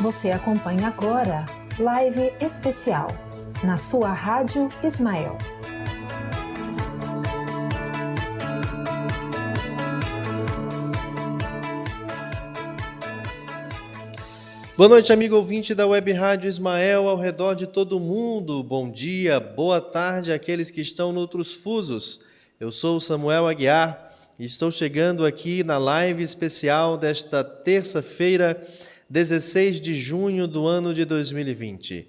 Você acompanha agora Live Especial na sua Rádio Ismael. Boa noite, amigo ouvinte da Web Rádio Ismael ao redor de todo mundo. Bom dia, boa tarde àqueles que estão noutros fusos. Eu sou Samuel Aguiar e estou chegando aqui na live especial desta terça-feira, 16 de junho do ano de 2020.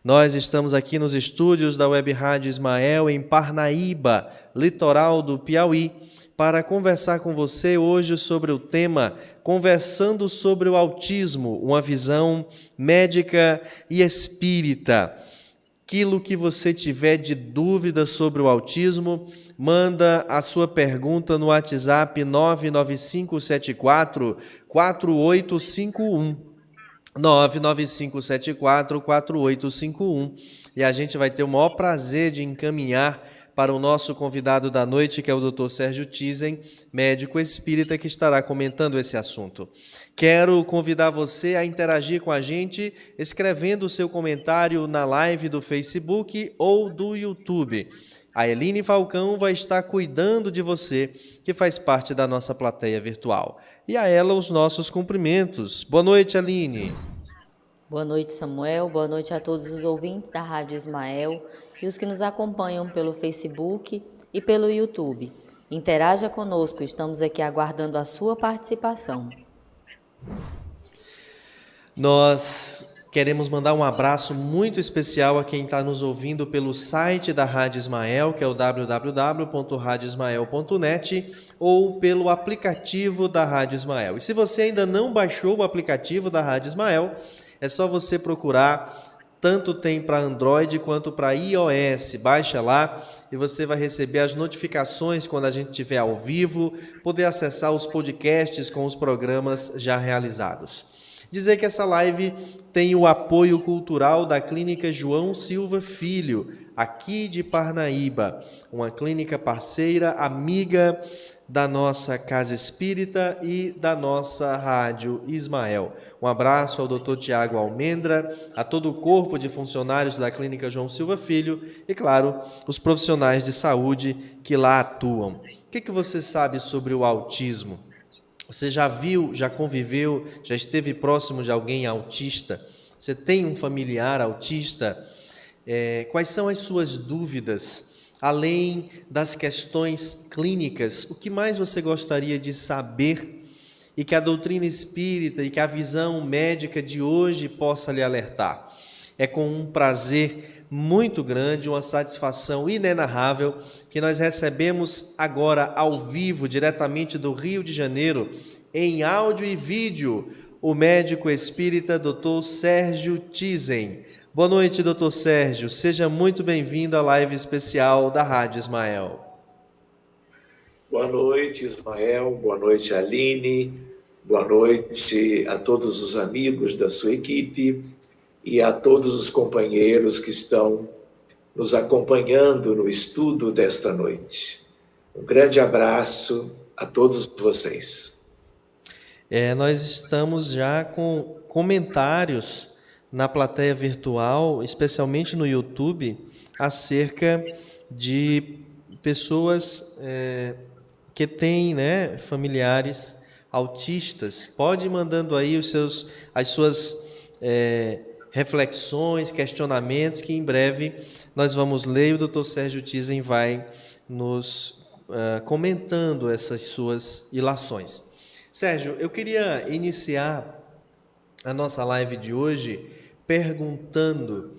Nós estamos aqui nos estúdios da Web Rádio Ismael em Parnaíba, litoral do Piauí, para conversar com você hoje sobre o tema Conversando sobre o Autismo, uma visão médica e espírita. Aquilo que você tiver de dúvida sobre o autismo, manda a sua pergunta no WhatsApp 99574-4851. 99574-4851. E a gente vai ter o maior prazer de encaminhar para o nosso convidado da noite, que é o Dr. Sérgio Tizen, médico espírita, que estará comentando esse assunto. Quero convidar você a interagir com a gente, escrevendo o seu comentário na live do Facebook ou do YouTube. A Eline Falcão vai estar cuidando de você, que faz parte da nossa plateia virtual. E a ela os nossos cumprimentos. Boa noite, Aline. Boa noite, Samuel. Boa noite a todos os ouvintes da Rádio Ismael e os que nos acompanham pelo Facebook e pelo YouTube. Interaja conosco, estamos aqui aguardando a sua participação. Nós queremos mandar um abraço muito especial a quem está nos ouvindo pelo site da Rádio Ismael, que é o www.radioismael.net, ou pelo aplicativo da Rádio Ismael. E se você ainda não baixou o aplicativo da Rádio Ismael, é só você procurar. Tanto tem para Android quanto para iOS. Baixa lá e você vai receber as notificações quando a gente estiver ao vivo, poder acessar os podcasts com os programas já realizados. Dizer que essa live tem o apoio cultural da Clínica João Silva Filho, aqui de Parnaíba, uma clínica parceira, amiga da nossa Casa Espírita e da nossa Rádio Ismael. Um abraço ao Dr. Tiago Almendra, a todo o corpo de funcionários da Clínica João Silva Filho e, claro, os profissionais de saúde que lá atuam. O que você sabe sobre o autismo? Você já viu, já conviveu, já esteve próximo de alguém autista? Você tem um familiar autista? Quais são as suas dúvidas? Além das questões clínicas, o que mais você gostaria de saber e que a doutrina espírita e que a visão médica de hoje possa lhe alertar? É com um prazer muito grande, uma satisfação inenarrável que nós recebemos agora ao vivo, diretamente do Rio de Janeiro, em áudio e vídeo, o médico espírita Dr. Sérgio Tizen. Boa noite, doutor Sérgio. Seja muito bem-vindo à live especial da Rádio Ismael. Boa noite, Ismael. Boa noite, Aline. Boa noite a todos os amigos da sua equipe e a todos os companheiros que estão nos acompanhando no estudo desta noite. Um grande abraço a todos vocês. Nós estamos já com comentários na plateia virtual, especialmente no YouTube, acerca de pessoas que têm, familiares autistas. Pode ir mandando aí as suas reflexões, questionamentos, que em breve nós vamos ler e o Dr. Sérgio Tizen vai nos comentando essas suas ilações. Sérgio, eu queria iniciar a nossa live de hoje perguntando,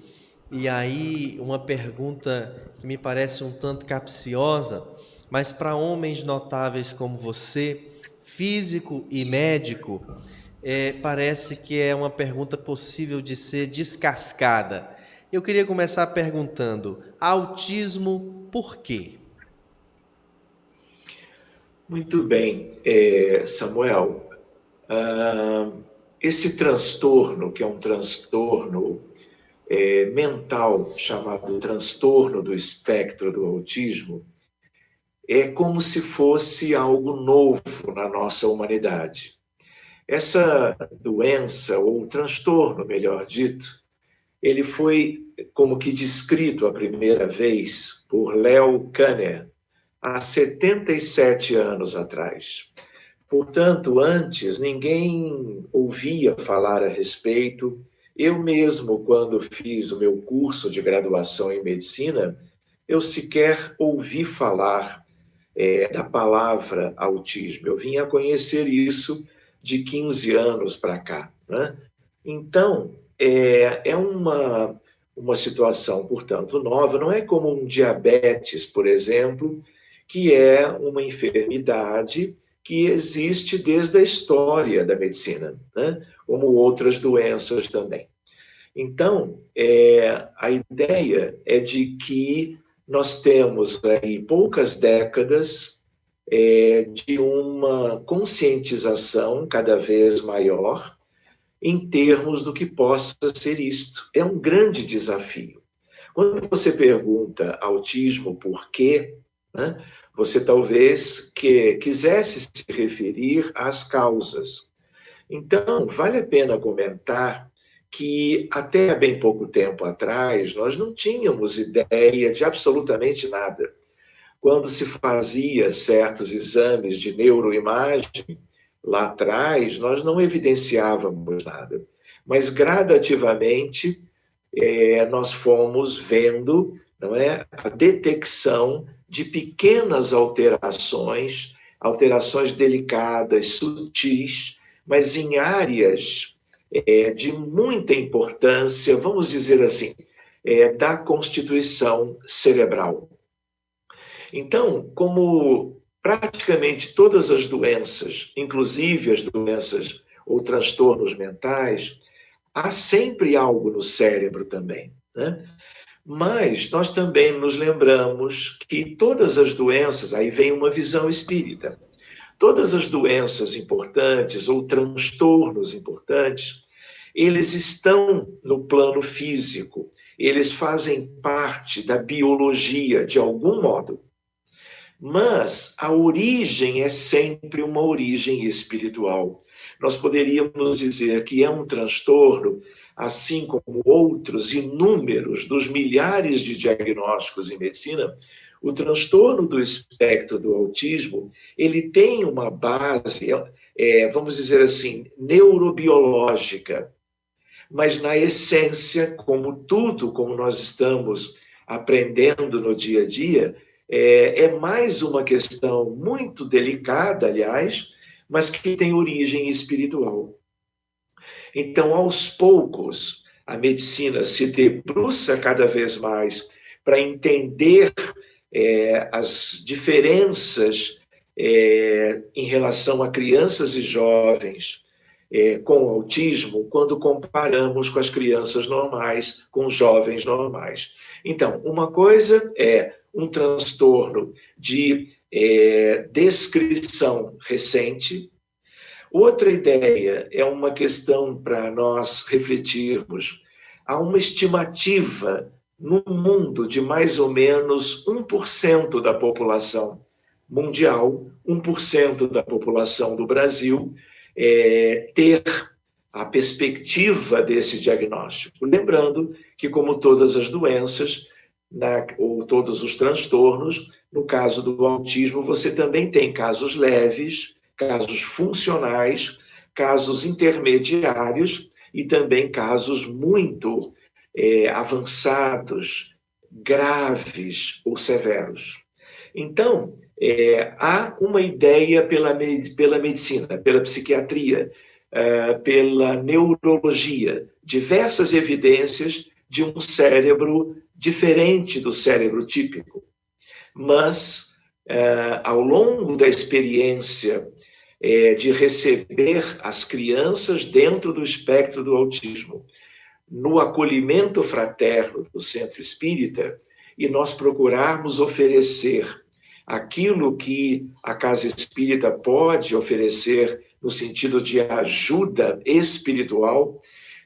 e aí uma pergunta que me parece um tanto capciosa, mas para homens notáveis como você, físico e médico, parece que é uma pergunta possível de ser descascada. Eu queria começar perguntando: autismo por quê? Muito bem, Samuel. Esse transtorno, que é um transtorno mental, chamado transtorno do espectro do autismo, é como se fosse algo novo na nossa humanidade. Essa doença, ou transtorno, melhor dito, ele foi como que descrito a primeira vez por Leo Kanner há 77 anos atrás. Portanto, antes ninguém ouvia falar a respeito. Eu mesmo, quando fiz o meu curso de graduação em medicina, eu sequer ouvi falar da palavra autismo. Eu vim a conhecer isso de 15 anos para cá, né? Então, é uma situação, portanto, nova. Não é como um diabetes, por exemplo, que é uma enfermidade que existe desde a história da medicina, né? Como outras doenças também. Então, a ideia é de que nós temos aí poucas décadas de uma conscientização cada vez maior em termos do que possa ser isto. É um grande desafio. Quando você pergunta autismo por quê, né, você talvez quisesse se referir às causas. Então, vale a pena comentar que até bem pouco tempo atrás nós não tínhamos ideia de absolutamente nada. Quando se fazia certos exames de neuroimagem, lá atrás, nós não evidenciávamos nada. Mas gradativamente nós fomos vendo, não é, a detecção de pequenas alterações, alterações delicadas, sutis, mas em áreas de muita importância, vamos dizer assim, da constituição cerebral. Então, como praticamente todas as doenças, inclusive as doenças ou transtornos mentais, há sempre algo no cérebro também, né? Mas nós também nos lembramos que todas as doenças, aí vem uma visão espírita, todas as doenças importantes ou transtornos importantes, eles estão no plano físico, eles fazem parte da biologia de algum modo. Mas a origem é sempre uma origem espiritual. Nós poderíamos dizer que é um transtorno, assim como outros inúmeros dos milhares de diagnósticos em medicina, o transtorno do espectro do autismo, ele tem uma base, vamos dizer assim, neurobiológica, mas na essência, como tudo, como nós estamos aprendendo no dia a dia, é mais uma questão muito delicada, aliás, mas que tem origem espiritual. Então, aos poucos, a medicina se debruça cada vez mais para entender as diferenças em relação a crianças e jovens com autismo, quando comparamos com as crianças normais, com os jovens normais. Então, uma coisa é um transtorno de descrição recente. Outra ideia é uma questão para nós refletirmos. Há uma estimativa no mundo de mais ou menos 1% da população mundial, 1% da população do Brasil, ter a perspectiva desse diagnóstico. Lembrando que, como todas as doenças, ou todos os transtornos, no caso do autismo, você também tem casos leves, casos funcionais, casos intermediários e também casos muito avançados, graves ou severos. Então, há uma ideia pela medicina, pela psiquiatria, pela neurologia, diversas evidências de um cérebro diferente do cérebro típico. Mas, ao longo da experiência de receber as crianças dentro do espectro do autismo, no acolhimento fraterno do Centro Espírita, e nós procurarmos oferecer aquilo que a Casa Espírita pode oferecer no sentido de ajuda espiritual,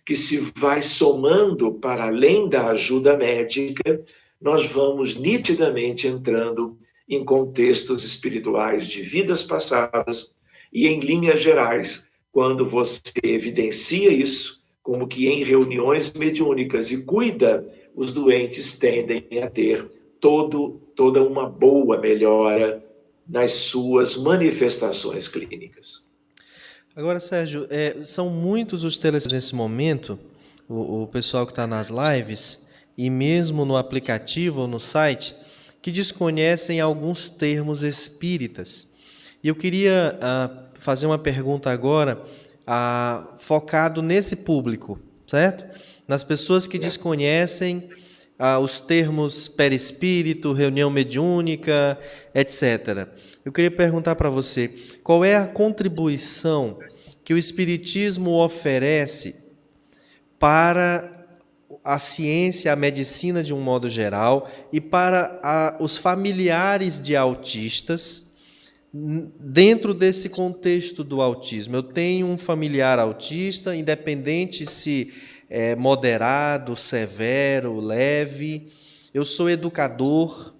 que se vai somando para além da ajuda médica, nós vamos nitidamente entrando em contextos espirituais de vidas passadas e, em linhas gerais, quando você evidencia isso, como que em reuniões mediúnicas e cuida, os doentes tendem a ter toda uma boa melhora nas suas manifestações clínicas. Agora, Sérgio, são muitos os telespectadores nesse momento, o pessoal que está nas lives e mesmo no aplicativo ou no site, que desconhecem alguns termos espíritas. E eu queria fazer uma pergunta agora, focado nesse público, certo? Nas pessoas que desconhecem os termos perispírito, reunião mediúnica, etc. Eu queria perguntar para você, qual é a contribuição que o Espiritismo oferece para a ciência, a medicina de um modo geral, e para os familiares de autistas, dentro desse contexto do autismo? Eu tenho um familiar autista, independente se é moderado, severo, leve, eu sou educador.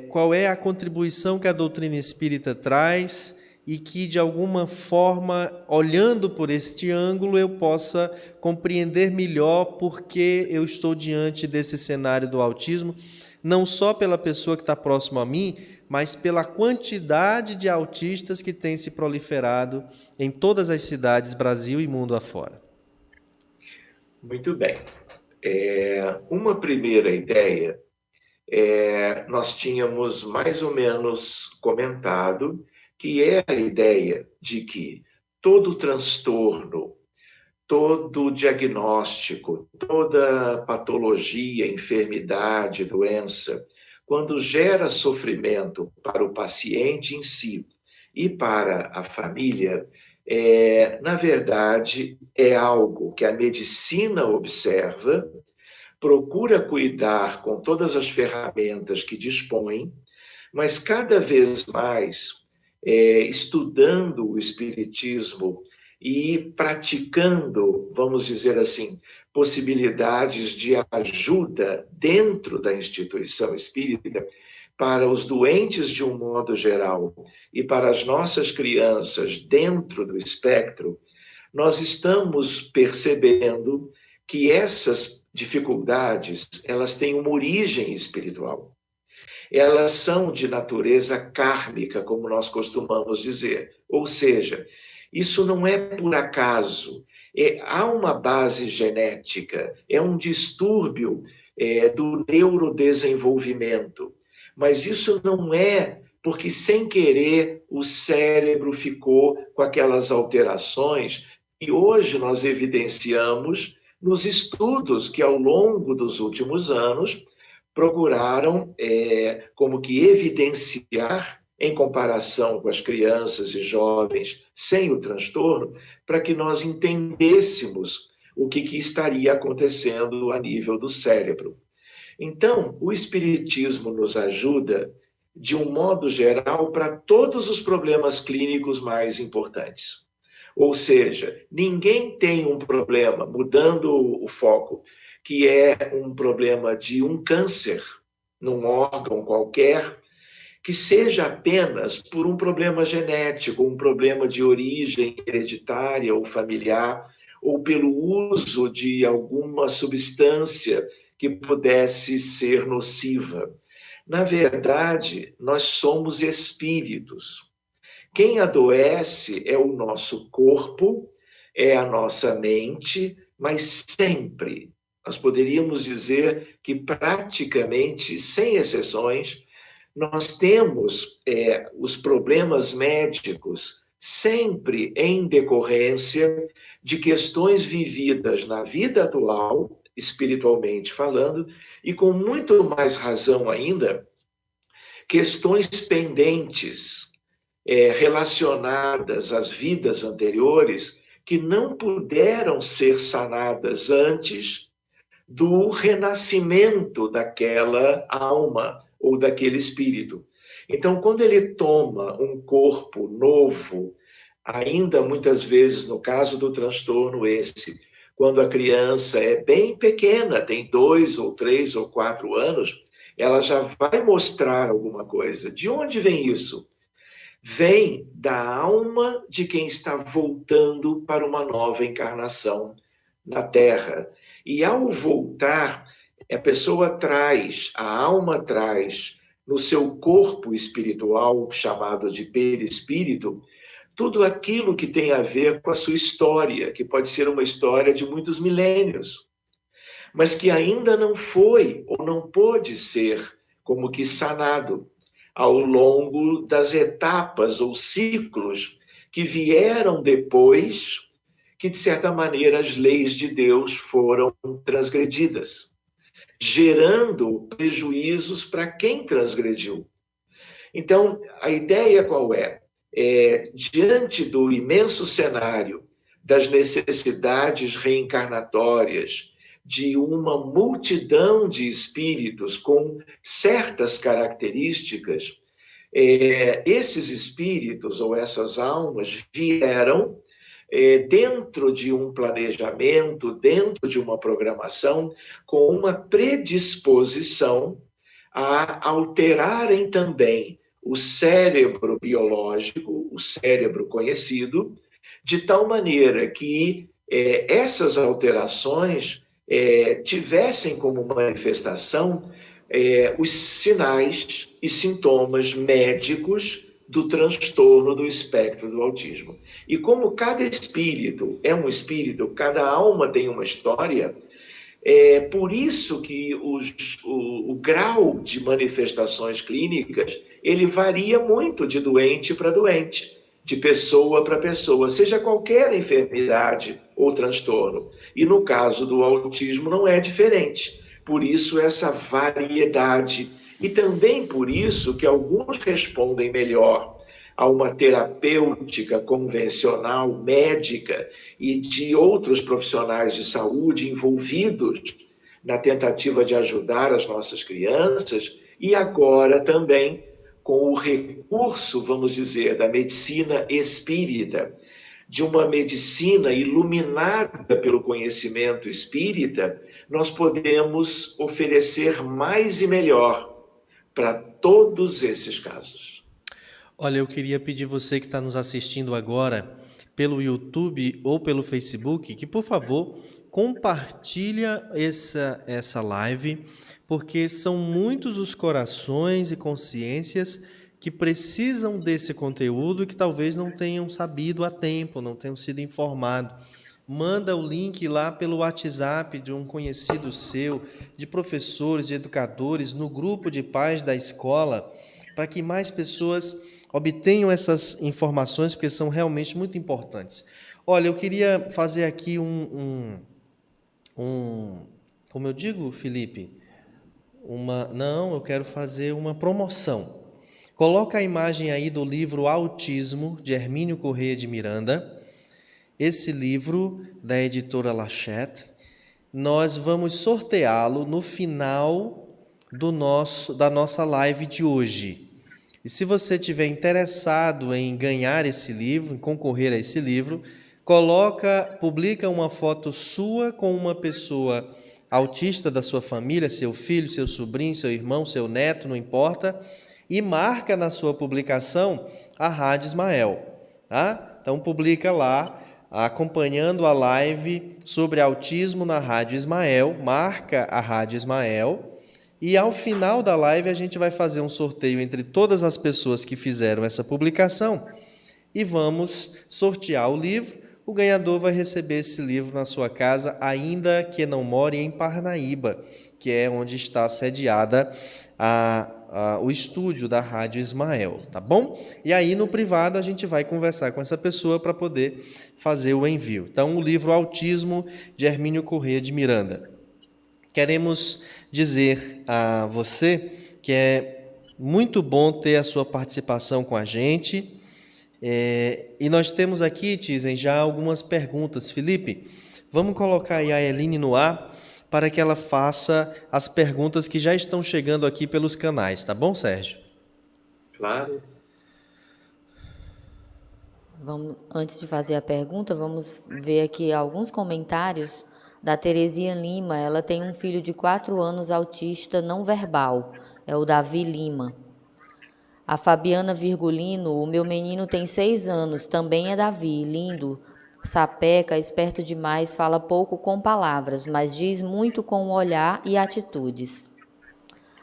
Qual é a contribuição que a doutrina espírita traz e que, de alguma forma, olhando por este ângulo, eu possa compreender melhor porque eu estou diante desse cenário do autismo, não só pela pessoa que está próxima a mim, mas pela quantidade de autistas que tem se proliferado em todas as cidades, Brasil e mundo afora. Muito bem. Uma primeira ideia, nós tínhamos mais ou menos comentado, que é a ideia de que todo transtorno, todo diagnóstico, toda patologia, enfermidade, doença, quando gera sofrimento para o paciente em si e para a família, na verdade, é algo que a medicina observa, procura cuidar com todas as ferramentas que dispõe, mas cada vez mais, estudando o Espiritismo e praticando, vamos dizer assim, possibilidades de ajuda dentro da instituição espírita, para os doentes de um modo geral e para as nossas crianças dentro do espectro, nós estamos percebendo que essas dificuldades, elas têm uma origem espiritual. Elas são de natureza kármica, como nós costumamos dizer. Ou seja, isso não é por acaso. Há uma base genética, é um distúrbio do neurodesenvolvimento. Mas isso não é porque, sem querer, o cérebro ficou com aquelas alterações que hoje nós evidenciamos nos estudos que, ao longo dos últimos anos, procuraram como que evidenciar, em comparação com as crianças e jovens sem o transtorno, para que nós entendêssemos o que estaria acontecendo a nível do cérebro. Então, o Espiritismo nos ajuda, de um modo geral, para todos os problemas clínicos mais importantes. Ou seja, ninguém tem um problema, mudando o foco, que é um problema de um câncer num órgão qualquer, que seja apenas por um problema genético, um problema de origem hereditária ou familiar, ou pelo uso de alguma substância que pudesse ser nociva. Na verdade, nós somos espíritos. Quem adoece é o nosso corpo, é a nossa mente, mas sempre, nós poderíamos dizer que praticamente, sem exceções, nós temos os problemas médicos sempre em decorrência de questões vividas na vida atual, espiritualmente falando, e com muito mais razão ainda, questões pendentes relacionadas às vidas anteriores que não puderam ser sanadas antes do renascimento daquela alma ou daquele espírito. Então, quando ele toma um corpo novo, ainda muitas vezes, no caso do transtorno esse, quando a criança é bem pequena, tem 2 ou 3 ou 4 anos, ela já vai mostrar alguma coisa. De onde vem isso? vem da alma de quem está voltando para uma nova encarnação na Terra. E ao voltar, a pessoa traz, a alma traz, no seu corpo espiritual, chamado de perispírito, tudo aquilo que tem a ver com a sua história, que pode ser uma história de muitos milênios, mas que ainda não foi ou não pôde ser como que sanado ao longo das etapas ou ciclos que vieram depois que, de certa maneira, as leis de Deus foram transgredidas, gerando prejuízos para quem transgrediu. Então, a ideia qual é? Diante do imenso cenário das necessidades reencarnatórias de uma multidão de espíritos com certas características, esses espíritos ou essas almas vieram dentro de um planejamento, dentro de uma programação, com uma predisposição a alterarem também o cérebro biológico, o cérebro conhecido, de tal maneira que essas alterações tivessem como manifestação os sinais e sintomas médicos do transtorno do espectro do autismo. E como cada espírito é um espírito, cada alma tem uma história, por isso que o grau de manifestações clínicas, ele varia muito de doente para doente, de pessoa para pessoa, seja qualquer enfermidade ou transtorno. E no caso do autismo não é diferente. Por isso essa variedade. E também por isso que alguns respondem melhor a uma terapêutica convencional, médica, e de outros profissionais de saúde envolvidos na tentativa de ajudar as nossas crianças, e agora também com o recurso, vamos dizer, da medicina espírita, de uma medicina iluminada pelo conhecimento espírita, nós podemos oferecer mais e melhor para todos esses casos. Olha, eu queria pedir você que está nos assistindo agora pelo YouTube ou pelo Facebook, que por favor compartilha essa live, porque são muitos os corações e consciências que precisam desse conteúdo e que talvez não tenham sabido a tempo, não tenham sido informados. Manda o link lá pelo WhatsApp de um conhecido seu, de professores, de educadores, no grupo de pais da escola, para que mais pessoas obtenham essas informações, porque são realmente muito importantes. Olha, eu queria fazer aqui como eu digo, Felipe? Eu quero fazer uma promoção. Coloca a imagem aí do livro Autismo, de Hermínio Corrêa de Miranda. Esse livro, da editora Lachette, nós vamos sorteá-lo no final da nossa live de hoje. E se você estiver interessado em ganhar esse livro, em concorrer a esse livro, publica uma foto sua com uma pessoa autista da sua família, seu filho, seu sobrinho, seu irmão, seu neto, não importa, e marca na sua publicação a Rádio Ismael, tá? Então publica lá, acompanhando a live sobre autismo na Rádio Ismael, marca a Rádio Ismael, e ao final da live a gente vai fazer um sorteio entre todas as pessoas que fizeram essa publicação e vamos sortear o livro. O ganhador vai receber esse livro na sua casa, ainda que não more em Parnaíba, que é onde está sediada o estúdio da Rádio Ismael, tá bom? E aí no privado a gente vai conversar com essa pessoa para poder fazer o envio. Então, o livro Autismo, de Hermínio Corrêa de Miranda. Queremos dizer a você que é muito bom ter a sua participação com a gente. E nós temos aqui, Tizen, já algumas perguntas. Felipe, vamos colocar aí a Eline no ar para que ela faça as perguntas que já estão chegando aqui pelos canais, tá bom, Sérgio? Claro. Antes de fazer a pergunta, vamos ver aqui alguns comentários da Terezinha Lima. Ela tem um filho de 4 anos autista não verbal, é o Davi Lima. A Fabiana Virgulino, o meu menino tem 6 anos, também é Davi, lindo, sapeca, esperto demais, fala pouco com palavras, mas diz muito com o olhar e atitudes.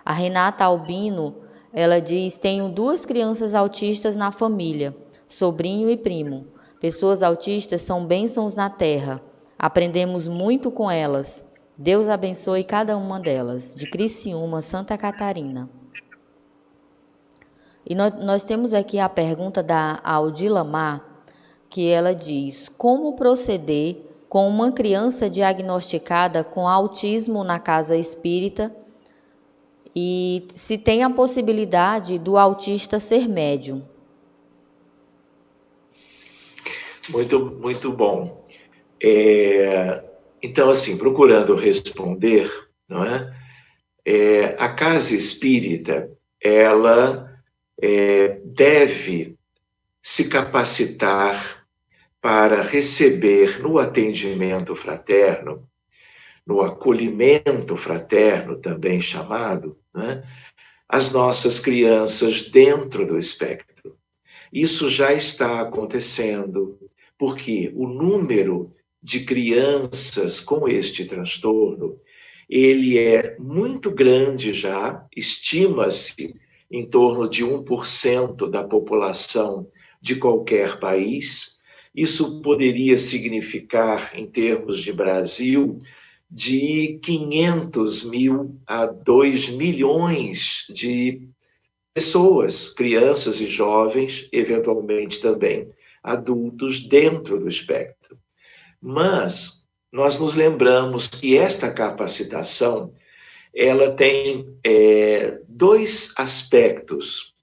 A Renata Albino, ela diz, tenho 2 crianças autistas na família, sobrinho e primo. Pessoas autistas são bênçãos na terra, aprendemos muito com elas. Deus abençoe cada uma delas. De Criciúma, Santa Catarina. E nós temos aqui a pergunta da Aldila Mar, que ela diz, como proceder com uma criança diagnosticada com autismo na casa espírita e se tem a possibilidade do autista ser médium? Muito bom. Então, assim, procurando responder, não é? A casa espírita, ela deve se capacitar para receber no atendimento fraterno, no acolhimento fraterno, também chamado, né, as nossas crianças dentro do espectro. Isso já está acontecendo, porque o número de crianças com este transtorno, ele é muito grande já, estima-se em torno de 1% da população de qualquer país. Isso poderia significar, em termos de Brasil, de 500 mil a 2 milhões de pessoas, crianças e jovens, eventualmente também adultos, dentro do espectro. Mas nós nos lembramos que esta capacitação, ela tem 2 aspectos,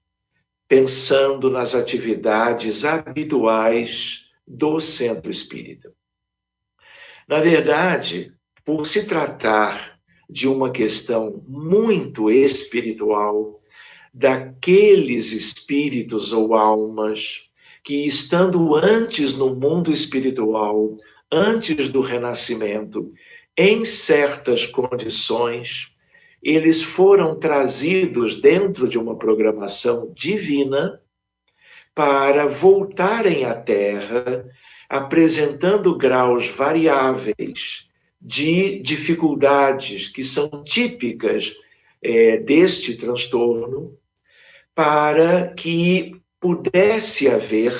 pensando nas atividades habituais do centro espírita. Na verdade, por se tratar de uma questão muito espiritual, daqueles espíritos ou almas que, estando antes no mundo espiritual, antes do renascimento, em certas condições, eles foram trazidos dentro de uma programação divina para voltarem à Terra, apresentando graus variáveis de dificuldades que são típicas deste transtorno, para que pudesse haver,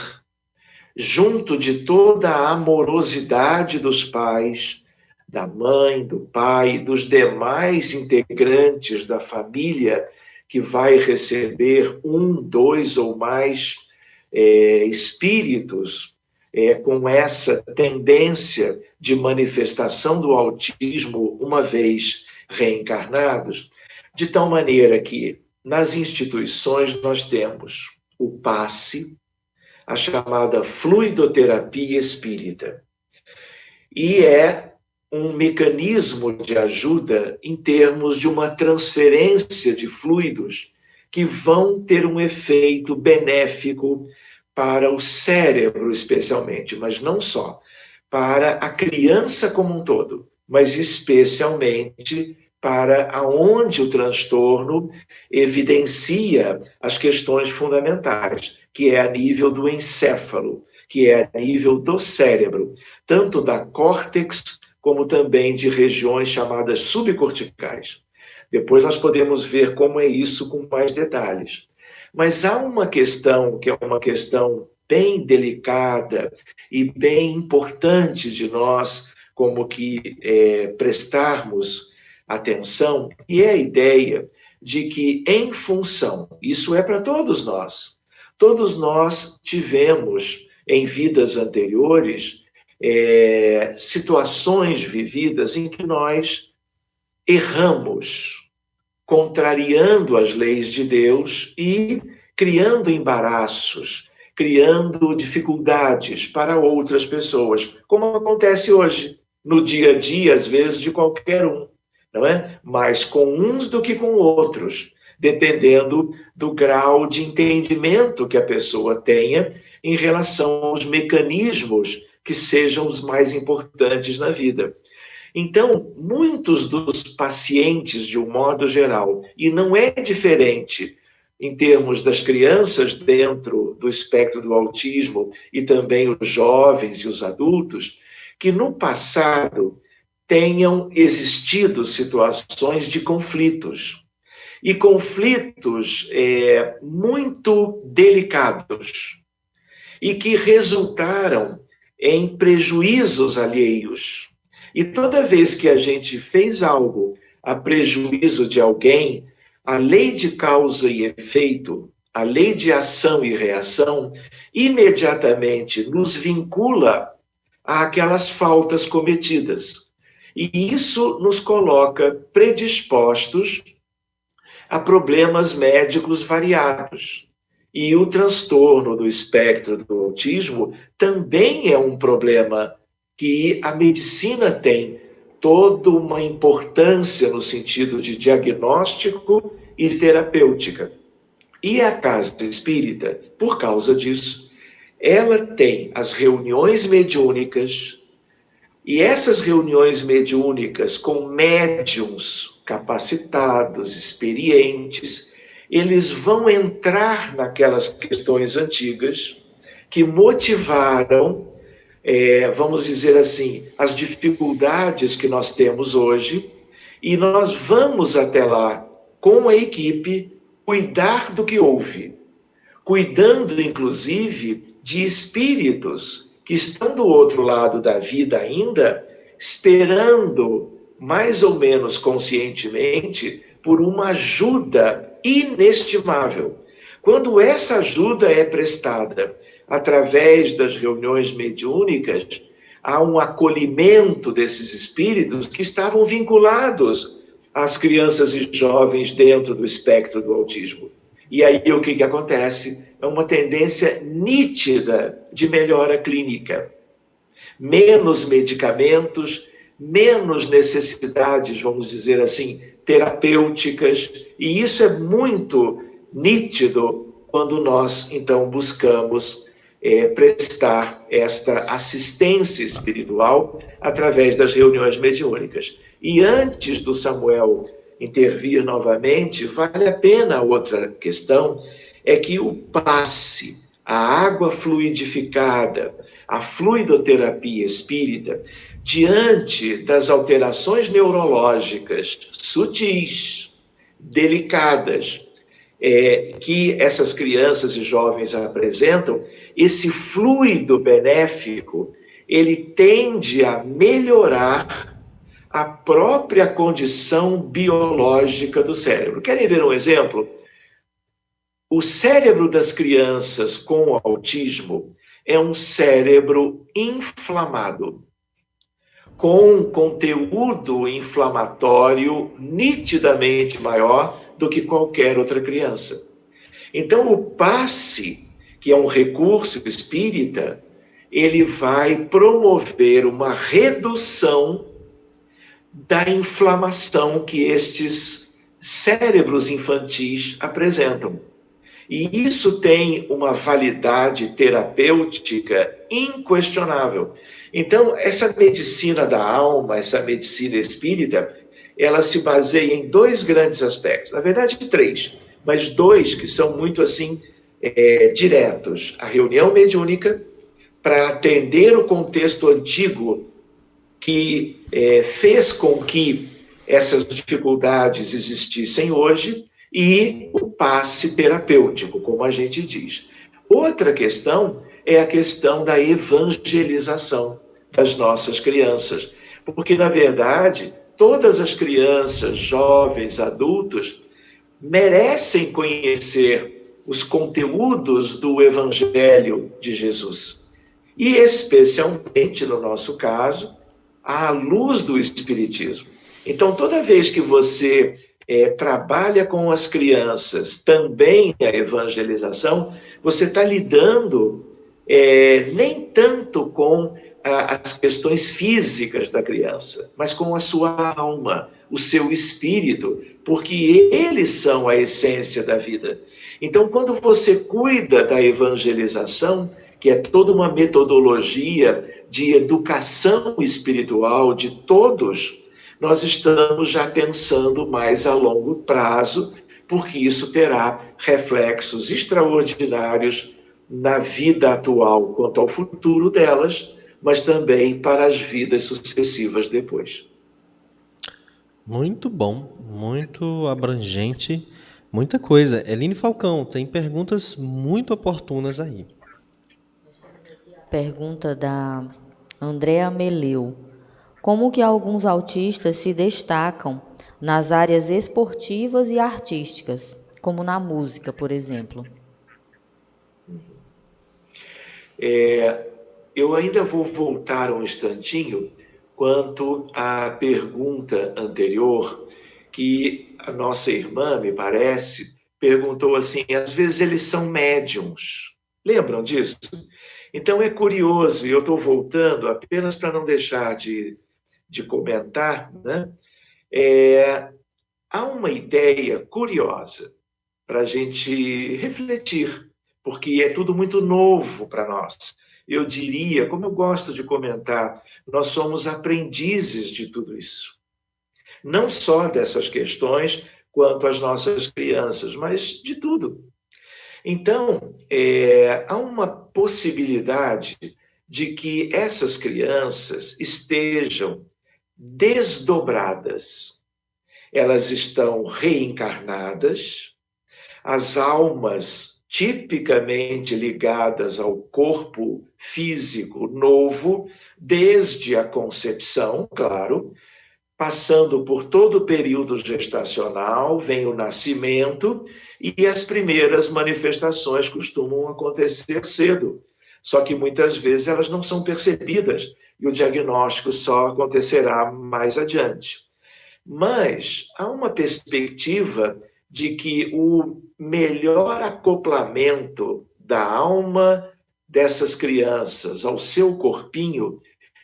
junto de toda a amorosidade dos pais, da mãe, do pai, dos demais integrantes da família que vai receber 1, 2 ou mais espíritos com essa tendência de manifestação do autismo uma vez reencarnados, de tal maneira que nas instituições nós temos o passe, a chamada fluidoterapia espírita, e é um mecanismo de ajuda em termos de uma transferência de fluidos que vão ter um efeito benéfico para o cérebro, especialmente, mas não só, para a criança como um todo, mas especialmente para aonde o transtorno evidencia as questões fundamentais, que é a nível do encéfalo, que é a nível do cérebro, tanto da córtex como também de regiões chamadas subcorticais. Depois nós podemos ver como é isso com mais detalhes. Mas há uma questão que é uma questão bem delicada e bem importante de nós, como que prestarmos atenção, e é a ideia de que, em função, isso é para todos nós tivemos em vidas anteriores situações vividas em que nós erramos, contrariando as leis de Deus e criando embaraços, criando dificuldades para outras pessoas, como acontece hoje, no dia a dia, às vezes, de qualquer um, não é? Mais com uns do que com outros, dependendo do grau de entendimento que a pessoa tenha em relação aos mecanismos que sejam os mais importantes na vida. Então, muitos dos pacientes, de um modo geral, e não é diferente em termos das crianças dentro do espectro do autismo e também os jovens e os adultos, que no passado tenham existido situações de conflitos. E conflitos muito delicados e que resultaram em prejuízos alheios. E toda vez que a gente fez algo a prejuízo de alguém, a lei de causa e efeito, a lei de ação e reação, imediatamente nos vincula àquelas faltas cometidas. E isso nos coloca predispostos a problemas médicos variados. E o transtorno do espectro do autismo também é um problema que a medicina tem toda uma importância no sentido de diagnóstico e terapêutica. E a Casa Espírita, por causa disso, ela tem as reuniões mediúnicas, e essas reuniões mediúnicas com médiums capacitados, experientes, eles vão entrar naquelas questões antigas que motivaram, vamos dizer assim, as dificuldades que nós temos hoje, e nós vamos até lá com a equipe cuidar do que houve, cuidando inclusive de espíritos que estão do outro lado da vida ainda, esperando mais ou menos conscientemente por uma ajuda inestimável. Quando essa ajuda é prestada através das reuniões mediúnicas, há um acolhimento desses espíritos que estavam vinculados às crianças e jovens dentro do espectro do autismo. E aí o que acontece? É uma tendência nítida de melhora clínica. Menos medicamentos, menos necessidades, vamos dizer assim, terapêuticas, e isso é muito nítido quando nós, então, buscamos prestar esta assistência espiritual através das reuniões mediúnicas. E antes do Samuel intervir novamente, vale a pena outra questão, é que o passe, a água fluidificada, a fluidoterapia espírita, diante das alterações neurológicas sutis, delicadas, que essas crianças e jovens apresentam, esse fluido benéfico, ele tende a melhorar a própria condição biológica do cérebro. Querem ver um exemplo? O cérebro das crianças com autismo é um cérebro inflamado, com um conteúdo inflamatório nitidamente maior do que qualquer outra criança. Então, o passe, que é um recurso espírita, ele vai promover uma redução da inflamação que estes cérebros infantis apresentam. E isso tem uma validade terapêutica inquestionável. Então, essa medicina da alma, essa medicina espírita, ela se baseia em dois grandes aspectos. Na verdade, três, mas dois que são muito assim diretos. A reunião mediúnica, para atender o contexto antigo que fez com que essas dificuldades existissem hoje, e o passe terapêutico, como a gente diz. Outra questão é a questão da evangelização das nossas crianças, porque, na verdade, todas as crianças, jovens, adultos, merecem conhecer os conteúdos do Evangelho de Jesus. E, especialmente, no nosso caso, à luz do Espiritismo. Então, toda vez que você trabalha com as crianças, também a evangelização, você está lidando nem tanto com as questões físicas da criança, mas com a sua alma, o seu espírito, porque eles são a essência da vida. Então, quando você cuida da evangelização, que é toda uma metodologia de educação espiritual de todos, nós estamos já pensando mais a longo prazo porque isso terá reflexos extraordinários na vida atual quanto ao futuro delas, mas também para as vidas sucessivas depois. Muito bom, muito abrangente, muita coisa. Eline Falcão, tem perguntas muito oportunas aí. Pergunta da Andréa Meleu. Como que alguns autistas se destacam nas áreas esportivas e artísticas, como na música, por exemplo? Eu ainda vou voltar um instantinho quanto à pergunta anterior, que a nossa irmã, me parece, perguntou assim, às vezes eles são médiums. Lembram disso? Então é curioso, e eu estou voltando apenas para não deixar de comentar, né? Há uma ideia curiosa para a gente refletir, porque é tudo muito novo para nós. Eu diria, como eu gosto de comentar, nós somos aprendizes de tudo isso. Não só dessas questões, quanto às nossas crianças, mas de tudo. Então, há uma possibilidade de que essas crianças estejam desdobradas. Elas estão reencarnadas, as almas tipicamente ligadas ao corpo físico novo, desde a concepção, claro, passando por todo o período gestacional, vem o nascimento, e as primeiras manifestações costumam acontecer cedo. Só que muitas vezes elas não são percebidas, e o diagnóstico só acontecerá mais adiante. Mas há uma perspectiva de que o melhor acoplamento da alma dessas crianças ao seu corpinho,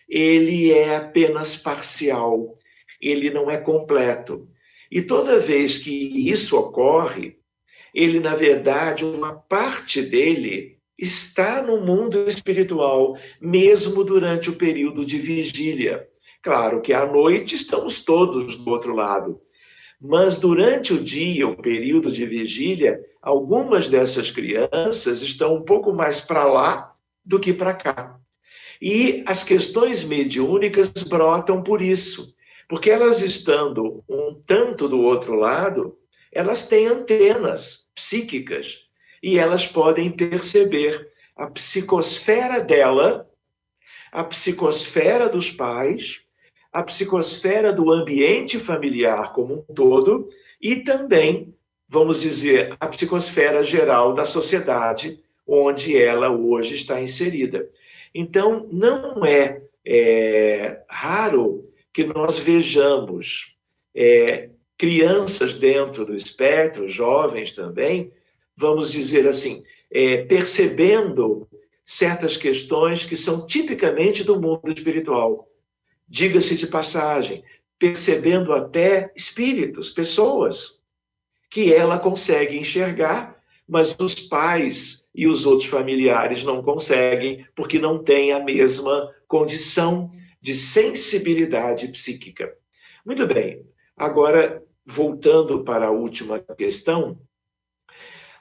ele é apenas parcial, ele não é completo. E toda vez que isso ocorre, ele, na verdade, uma parte dele está no mundo espiritual, mesmo durante o período de vigília. Claro que à noite estamos todos do outro lado, mas durante o dia, o período de vigília, algumas dessas crianças estão um pouco mais para lá do que para cá. E as questões mediúnicas brotam por isso, porque elas estando um tanto do outro lado, elas têm antenas psíquicas e elas podem perceber a psicosfera dela, a psicosfera dos pais, a psicosfera do ambiente familiar como um todo e também, vamos dizer, a psicosfera geral da sociedade onde ela hoje está inserida. Então, não é raro que nós vejamos crianças dentro do espectro, jovens também, vamos dizer assim, percebendo certas questões que são tipicamente do mundo espiritual. Diga-se de passagem, percebendo até espíritos, pessoas, que ela consegue enxergar, mas os pais e os outros familiares não conseguem, porque não têm a mesma condição de sensibilidade psíquica. Muito bem, agora, voltando para a última questão,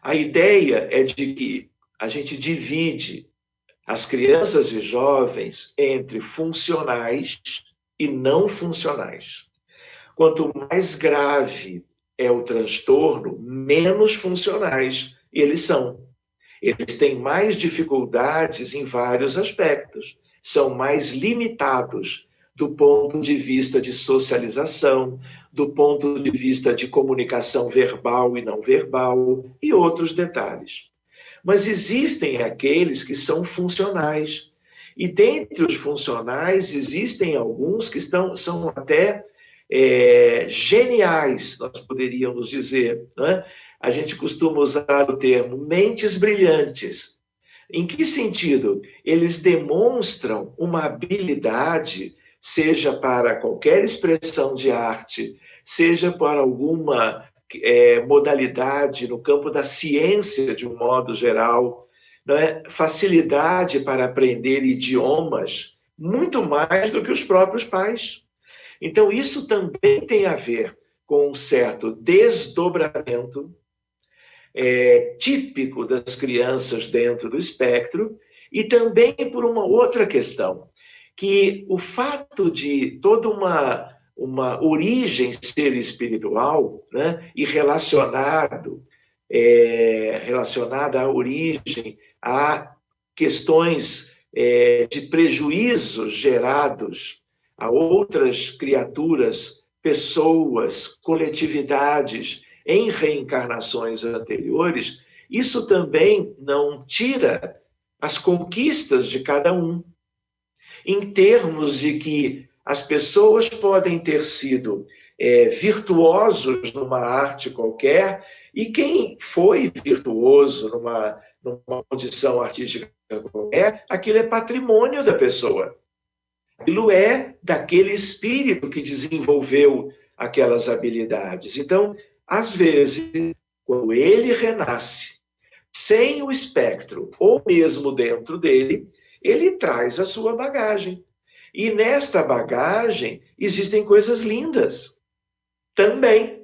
a ideia é de que a gente divide as crianças e jovens entre funcionais e não funcionais. Quanto mais grave é o transtorno, menos funcionais eles são. Eles têm mais dificuldades em vários aspectos, são mais limitados do ponto de vista de socialização, do ponto de vista de comunicação verbal e não verbal e outros detalhes. Mas existem aqueles que são funcionais. E dentre os funcionais, existem alguns que são até geniais, nós poderíamos dizer. Né? A gente costuma usar o termo mentes brilhantes. Em que sentido? Eles demonstram uma habilidade, seja para qualquer expressão de arte, seja para alguma modalidade no campo da ciência, de um modo geral, né? Facilidade para aprender idiomas, muito mais do que os próprios pais. Então, isso também tem a ver com um certo desdobramento típico das crianças dentro do espectro, e também por uma outra questão, que o fato de toda uma origem ser espiritual, né, e relacionada à origem a questões de prejuízos gerados a outras criaturas, pessoas, coletividades em reencarnações anteriores, isso também não tira as conquistas de cada um, em termos de que as pessoas podem ter sido virtuosos numa arte qualquer, e quem foi virtuoso numa condição artística qualquer, aquilo é patrimônio da pessoa. Aquilo é daquele espírito que desenvolveu aquelas habilidades. Então, às vezes, quando ele renasce, sem o espectro, ou mesmo dentro dele, ele traz a sua bagagem. E nesta bagagem existem coisas lindas também.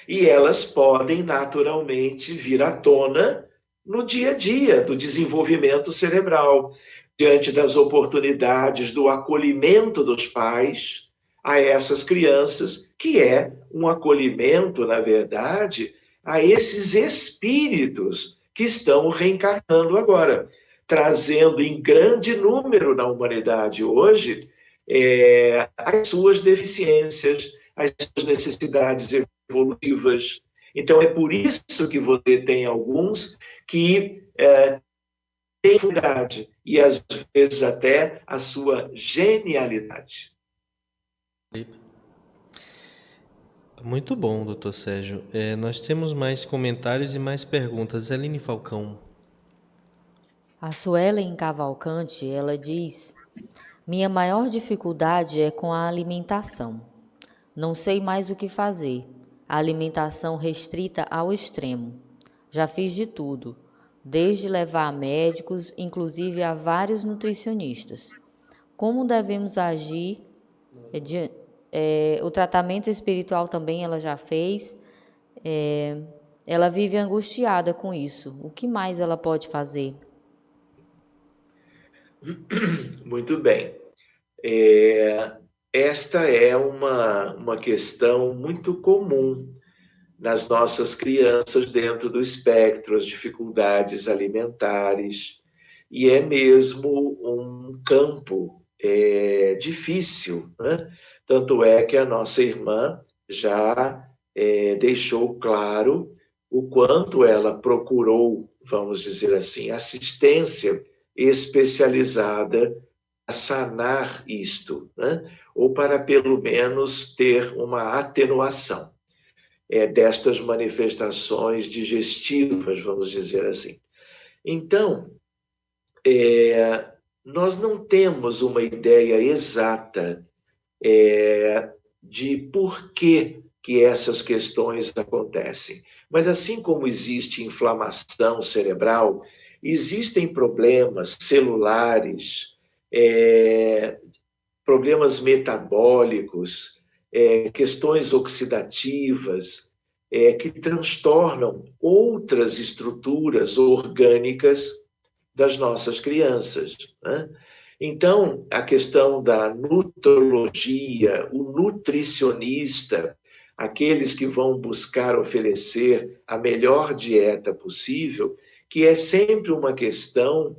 E elas podem naturalmente vir à tona no dia a dia do desenvolvimento cerebral, diante das oportunidades do acolhimento dos pais a essas crianças, que é um acolhimento, na verdade, a esses espíritos que estão reencarnando agora, trazendo em grande número na humanidade hoje as suas deficiências, as suas necessidades evolutivas. Então, é por isso que você tem alguns que têm verdade e, às vezes, até a sua genialidade. Muito bom, doutor Sérgio. Nós temos mais comentários e mais perguntas. Aline Falcão. A Suelen Cavalcante, ela diz: minha maior dificuldade é com a alimentação. Não sei mais o que fazer. A alimentação restrita ao extremo. Já fiz de tudo, desde levar a médicos, inclusive a vários nutricionistas. Como devemos agir? O tratamento espiritual também ela já fez. Ela vive angustiada com isso. O que mais ela pode fazer? Muito bem. Esta é uma questão muito comum nas nossas crianças dentro do espectro, as dificuldades alimentares, e é mesmo um campo difícil, né? Tanto é que a nossa irmã já deixou claro o quanto ela procurou, vamos dizer assim, assistência especializada a sanar isto, né? Ou para pelo menos ter uma atenuação destas manifestações digestivas, vamos dizer assim. Então, nós não temos uma ideia exata de por que essas questões acontecem. Mas assim como existe inflamação cerebral, existem problemas celulares, problemas metabólicos, questões oxidativas, que transtornam outras estruturas orgânicas das nossas crianças, né? Então, a questão da nutrologia, o nutricionista, aqueles que vão buscar oferecer a melhor dieta possível, que é sempre uma questão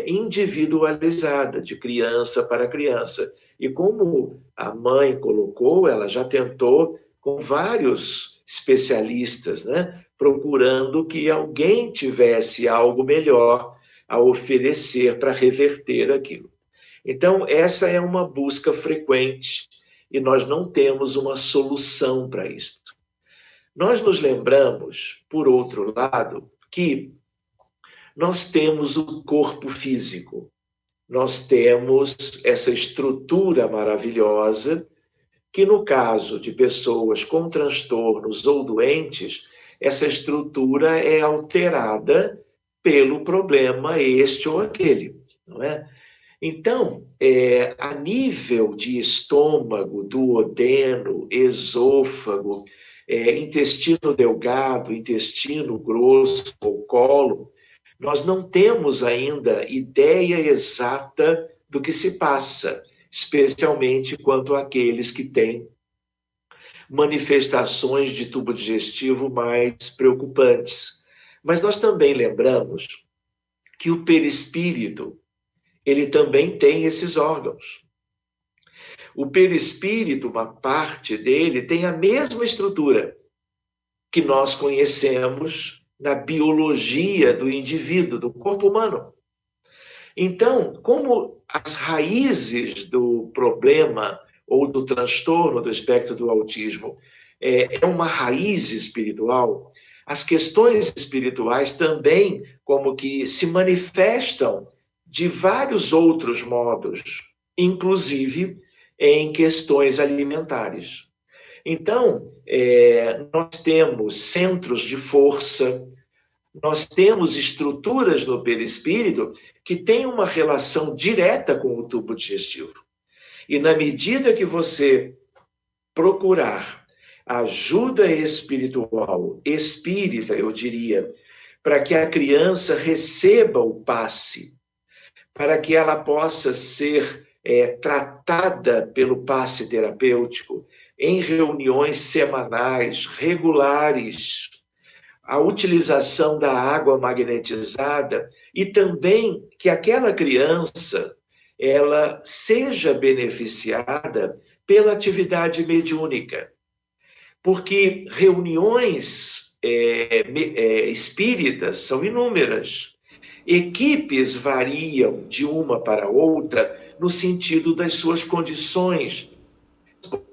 individualizada, de criança para criança. E como a mãe colocou, ela já tentou com vários especialistas, né, procurando que alguém tivesse algo melhor a oferecer para reverter aquilo. Então, essa é uma busca frequente e nós não temos uma solução para isso. Nós nos lembramos, por outro lado, que nós temos o corpo físico, nós temos essa estrutura maravilhosa que, no caso de pessoas com transtornos ou doentes, essa estrutura é alterada pelo problema este ou aquele, não é? Então, a nível de estômago, duodeno, esôfago, intestino delgado, intestino grosso ou colo, nós não temos ainda ideia exata do que se passa, especialmente quanto àqueles que têm manifestações de tubo digestivo mais preocupantes. Mas nós também lembramos que o perispírito, ele também tem esses órgãos. O perispírito, uma parte dele, tem a mesma estrutura que nós conhecemos na biologia do indivíduo, do corpo humano. Então, como as raízes do problema ou do transtorno do espectro do autismo é uma raiz espiritual, as questões espirituais também como que se manifestam de vários outros modos, inclusive em questões alimentares. Então, nós temos centros de força, nós temos estruturas no perispírito que têm uma relação direta com o tubo digestivo. E na medida que você procurar ajuda espiritual, espírita, eu diria, para que a criança receba o passe, para que ela possa ser tratada pelo passe terapêutico em reuniões semanais, regulares, a utilização da água magnetizada e também que aquela criança ela seja beneficiada pela atividade mediúnica. Porque reuniões espíritas são inúmeras. Equipes variam de uma para outra no sentido das suas condições.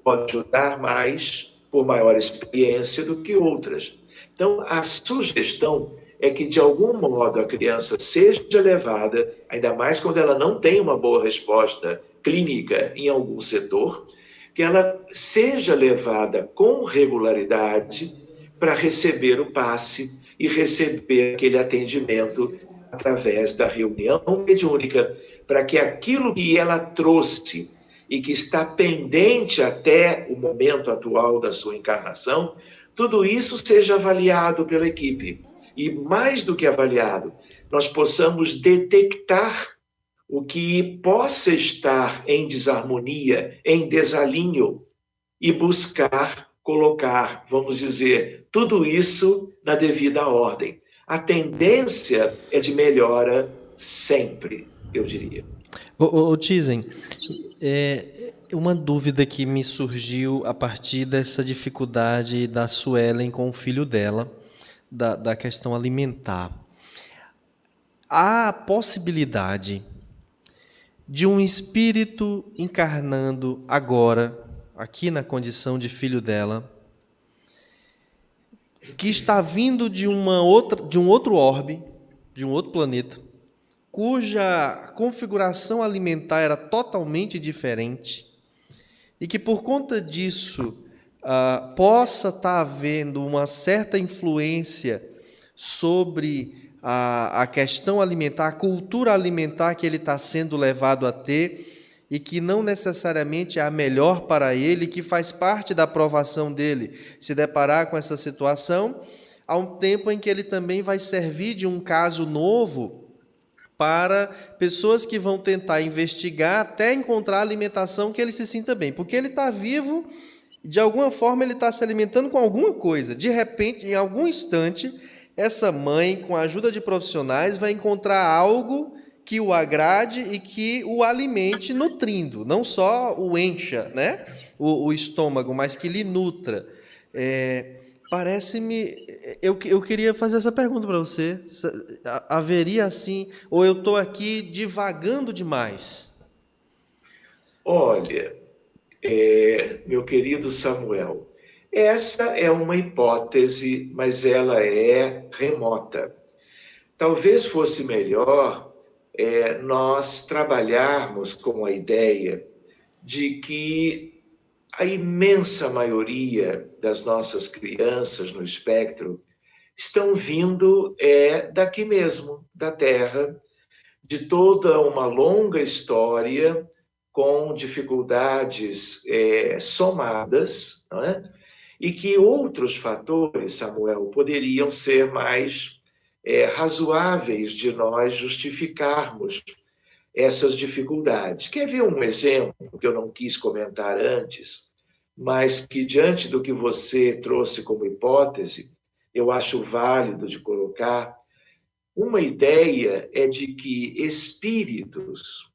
Pode ajudar mais por maior experiência do que outras. Então, a sugestão é que, de algum modo, a criança seja levada, ainda mais quando ela não tem uma boa resposta clínica em algum setor, que ela seja levada com regularidade para receber o passe e receber aquele atendimento através da reunião mediúnica, para que aquilo que ela trouxe e que está pendente até o momento atual da sua encarnação, tudo isso seja avaliado pela equipe. E mais do que avaliado, nós possamos detectar o que possa estar em desarmonia, em desalinho, e buscar colocar, vamos dizer, tudo isso na devida ordem. A tendência é de melhora sempre, eu diria. Ô Tizen, uma dúvida que me surgiu a partir dessa dificuldade da Suelen com o filho dela, da questão alimentar. Há a possibilidade de um espírito encarnando agora, aqui na condição de filho dela, que está vindo de um outro orbe, de um outro planeta, cuja configuração alimentar era totalmente diferente, e que por conta disso possa estar havendo uma certa influência sobre a questão alimentar, a cultura alimentar que ele está sendo levado a ter, e que não necessariamente é a melhor para ele, que faz parte da aprovação dele se deparar com essa situação, há um tempo em que ele também vai servir de um caso novo para pessoas que vão tentar investigar até encontrar a alimentação que ele se sinta bem, porque ele está vivo, de alguma forma ele está se alimentando com alguma coisa. De repente, em algum instante, essa mãe, com a ajuda de profissionais, vai encontrar algo que o agrade e que o alimente nutrindo, não só o encha, né, o estômago, mas que lhe nutra. Parece-me... Eu queria fazer essa pergunta para você. Haveria assim, ou eu estou aqui divagando demais? Olha, meu querido Samuel, essa é uma hipótese, mas ela é remota. Talvez fosse melhor nós trabalharmos com a ideia de que a imensa maioria das nossas crianças no espectro estão vindo daqui mesmo, da Terra, de toda uma longa história com dificuldades somadas, não é? E que outros fatores, Samuel, poderiam ser mais razoáveis de nós justificarmos essas dificuldades. Quer ver um exemplo que eu não quis comentar antes, mas que, diante do que você trouxe como hipótese, eu acho válido de colocar? Uma ideia é de que espíritos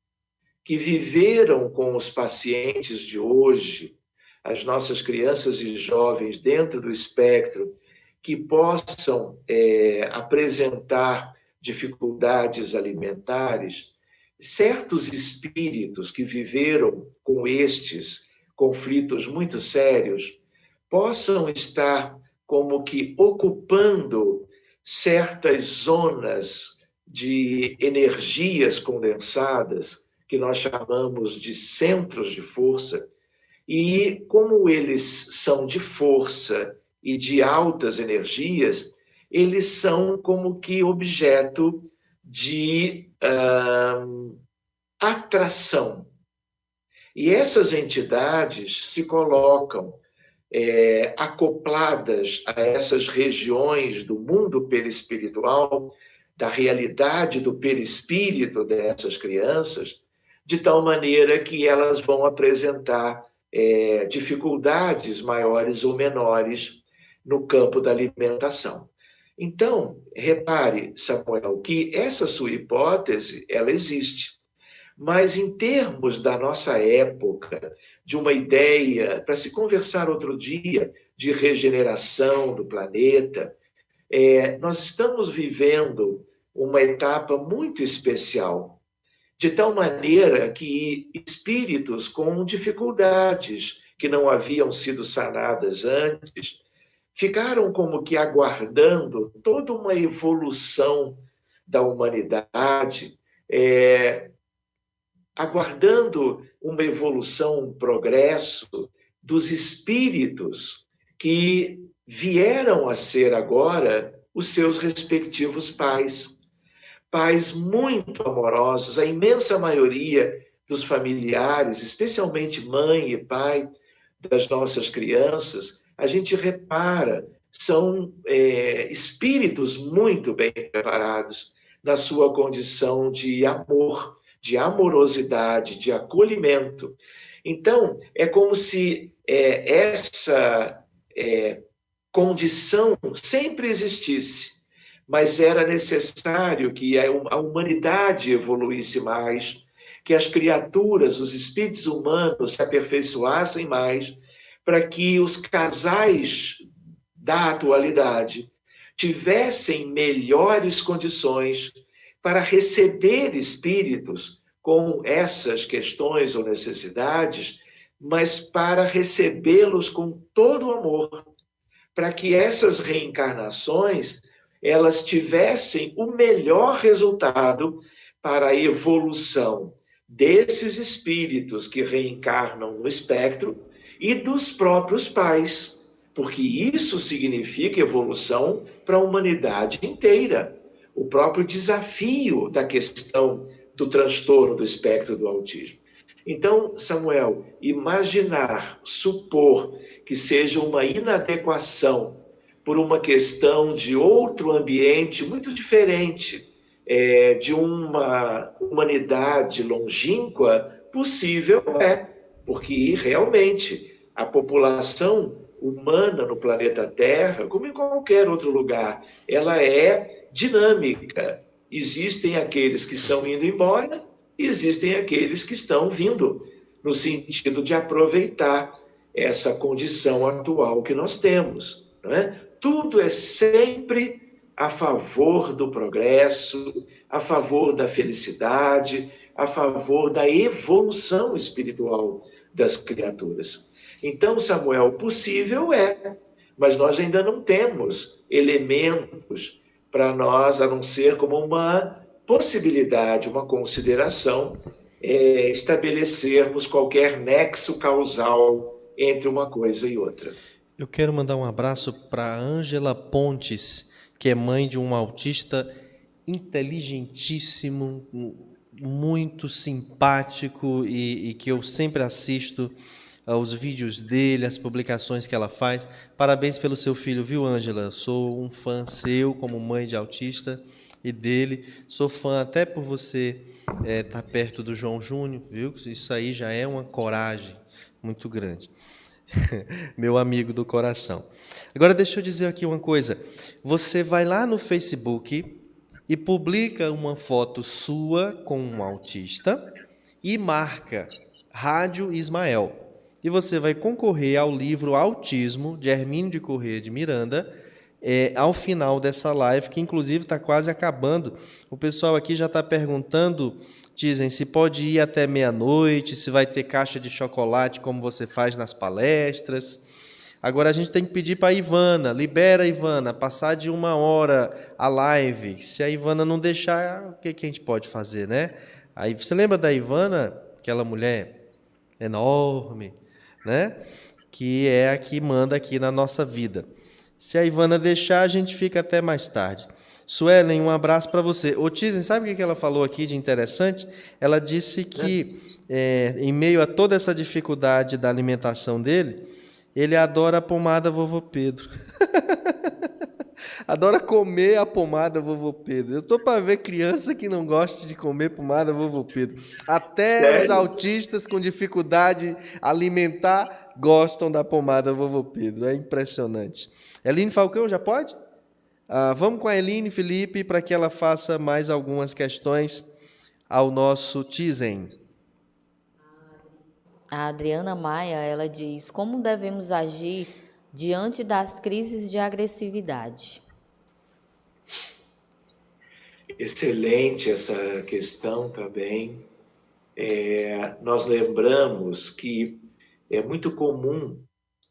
que viveram com os pacientes de hoje, as nossas crianças e jovens dentro do espectro, que possam apresentar dificuldades alimentares, certos espíritos que viveram com estes conflitos muito sérios, possam estar como que ocupando certas zonas de energias condensadas, que nós chamamos de centros de força, e como eles são de força e de altas energias, eles são como que objeto de atração. E essas entidades se colocam acopladas a essas regiões do mundo perispiritual, da realidade do perispírito dessas crianças, de tal maneira que elas vão apresentar dificuldades maiores ou menores no campo da alimentação. Então, repare, Samuel, que essa sua hipótese, ela existe. Mas em termos da nossa época, de uma ideia, para se conversar outro dia, de regeneração do planeta, nós estamos vivendo uma etapa muito especial, de tal maneira que espíritos com dificuldades que não haviam sido sanadas antes, ficaram como que aguardando toda uma evolução da humanidade, aguardando uma evolução, um progresso dos espíritos que vieram a ser agora os seus respectivos pais. Pais muito amorosos, a imensa maioria dos familiares, especialmente mãe e pai das nossas crianças, a gente repara, são espíritos muito bem preparados na sua condição de amor, de amorosidade, de acolhimento. Então, é como se essa condição sempre existisse, mas era necessário que a humanidade evoluísse mais, que as criaturas, os espíritos humanos se aperfeiçoassem mais, para que os casais da atualidade tivessem melhores condições para receber espíritos com essas questões ou necessidades, mas para recebê-los com todo o amor, para que essas reencarnações elas tivessem o melhor resultado para a evolução desses espíritos que reencarnam no espectro e dos próprios pais, porque isso significa evolução para a humanidade inteira. O próprio desafio da questão do transtorno do espectro do autismo. Então, Samuel, imaginar, supor que seja uma inadequação por uma questão de outro ambiente muito diferente, de uma humanidade longínqua, possível porque realmente a população humana no planeta Terra, como em qualquer outro lugar, ela é dinâmica. Existem aqueles que estão indo embora e existem aqueles que estão vindo, no sentido de aproveitar essa condição atual que nós temos, não é? Tudo é sempre a favor do progresso, a favor da felicidade, a favor da evolução espiritual das criaturas. Então, Samuel, possível mas nós ainda não temos elementos para nós, a não ser como uma possibilidade, uma consideração, estabelecermos qualquer nexo causal entre uma coisa e outra. Eu quero mandar um abraço para Ângela Pontes, que é mãe de um autista inteligentíssimo, muito simpático e que eu sempre assisto aos vídeos dele, as publicações que ela faz. Parabéns pelo seu filho, viu, Ângela? Sou um fã seu, como mãe de autista, e dele. Sou fã até por você estar perto do João Júnior, viu? Isso aí já é uma coragem muito grande. Meu amigo do coração. Agora deixa eu dizer aqui uma coisa. Você vai lá no Facebook e publica uma foto sua com um autista e marca Rádio Ismael. E você vai concorrer ao livro Autismo, de Hermínio de Corrêa de Miranda, ao final dessa live, que inclusive está quase acabando. O pessoal aqui já está perguntando, dizem, se pode ir até meia-noite, se vai ter caixa de chocolate, como você faz nas palestras. Agora a gente tem que pedir para a Ivana, libera a Ivana, passar de 1 hora a live. Se a Ivana não deixar, o que a gente pode fazer, né? Aí, você lembra da Ivana, aquela mulher enorme, né? Que é a que manda aqui na nossa vida. Se a Ivana deixar, a gente fica até mais tarde. Suelen, um abraço para você. Ô, Tizen, sabe o que ela falou aqui de interessante? Ela disse que, em meio a toda essa dificuldade da alimentação dele, ele adora a pomada Vovô Pedro. Adora comer a pomada Vovô Pedro. Eu estou para ver criança que não gosta de comer pomada Vovô Pedro. Até Sério? os autistas com dificuldade alimentar gostam da pomada Vovô Pedro. É impressionante. Eline Falcão, já pode? Vamos com a Eline, Felipe, para que ela faça mais algumas questões ao nosso Tizen. A Adriana Maia, ela diz, como devemos agir diante das crises de agressividade? Excelente essa questão também. Nós lembramos que é muito comum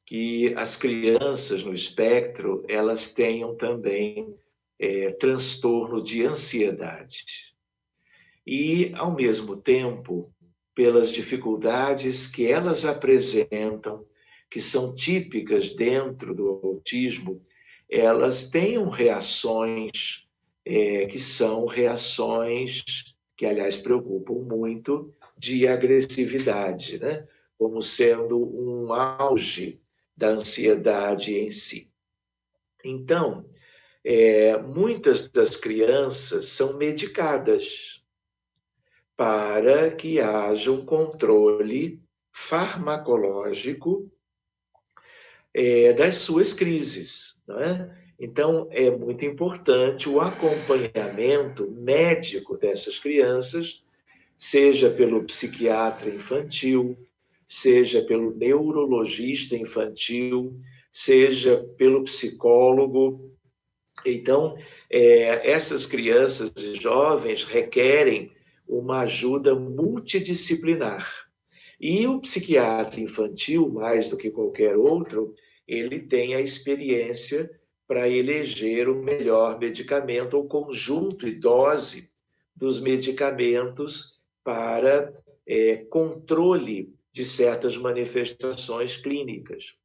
que as crianças no espectro elas tenham também transtorno de ansiedade. E, ao mesmo tempo, pelas dificuldades que elas apresentam, que são típicas dentro do autismo, elas têm reações que são reações que, aliás, preocupam muito, de agressividade, né? Como sendo um auge da ansiedade em si. Então, muitas das crianças são medicadas para que haja um controle farmacológico das suas crises, não é? Então, é muito importante o acompanhamento médico dessas crianças, seja pelo psiquiatra infantil, seja pelo neurologista infantil, seja pelo psicólogo. Então, essas crianças e jovens requerem uma ajuda multidisciplinar. E o psiquiatra infantil, mais do que qualquer outro, ele tem a experiência para eleger o melhor medicamento ou conjunto e dose dos medicamentos para controle de certas manifestações clínicas.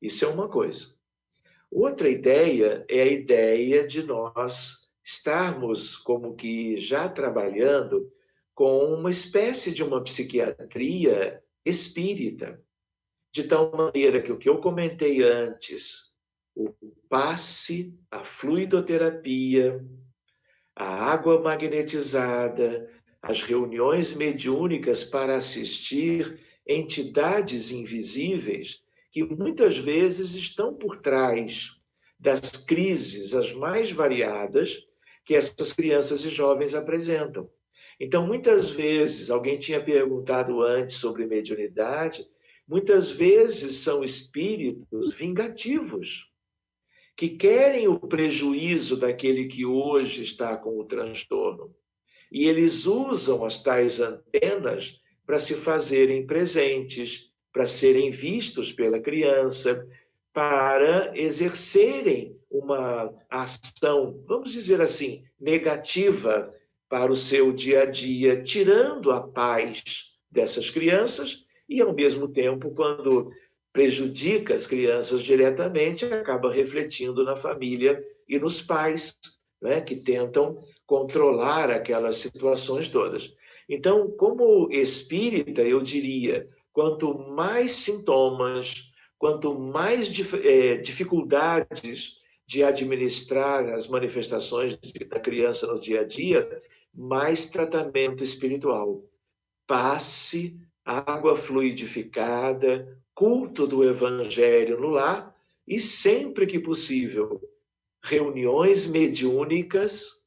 Isso é uma coisa. Outra ideia é a ideia de nós estarmos como que já trabalhando com uma espécie de uma psiquiatria espírita, de tal maneira que o que eu comentei antes, o passe, a fluidoterapia, a água magnetizada, as reuniões mediúnicas para assistir entidades invisíveis que muitas vezes estão por trás das crises as mais variadas que essas crianças e jovens apresentam. Então, muitas vezes, alguém tinha perguntado antes sobre mediunidade, muitas vezes são espíritos vingativos, que querem o prejuízo daquele que hoje está com o transtorno. E eles usam as tais antenas para se fazerem presentes, para serem vistos pela criança, para exercerem uma ação, vamos dizer assim, negativa para o seu dia a dia, tirando a paz dessas crianças e, ao mesmo tempo, quando prejudica as crianças diretamente, acaba refletindo na família e nos pais, né, que tentam controlar aquelas situações todas. Então, como espírita, eu diria, quanto mais sintomas, quanto mais dificuldades de administrar as manifestações da criança no dia a dia, mais tratamento espiritual. Passe, água fluidificada, culto do evangelho no lar e, sempre que possível, reuniões mediúnicas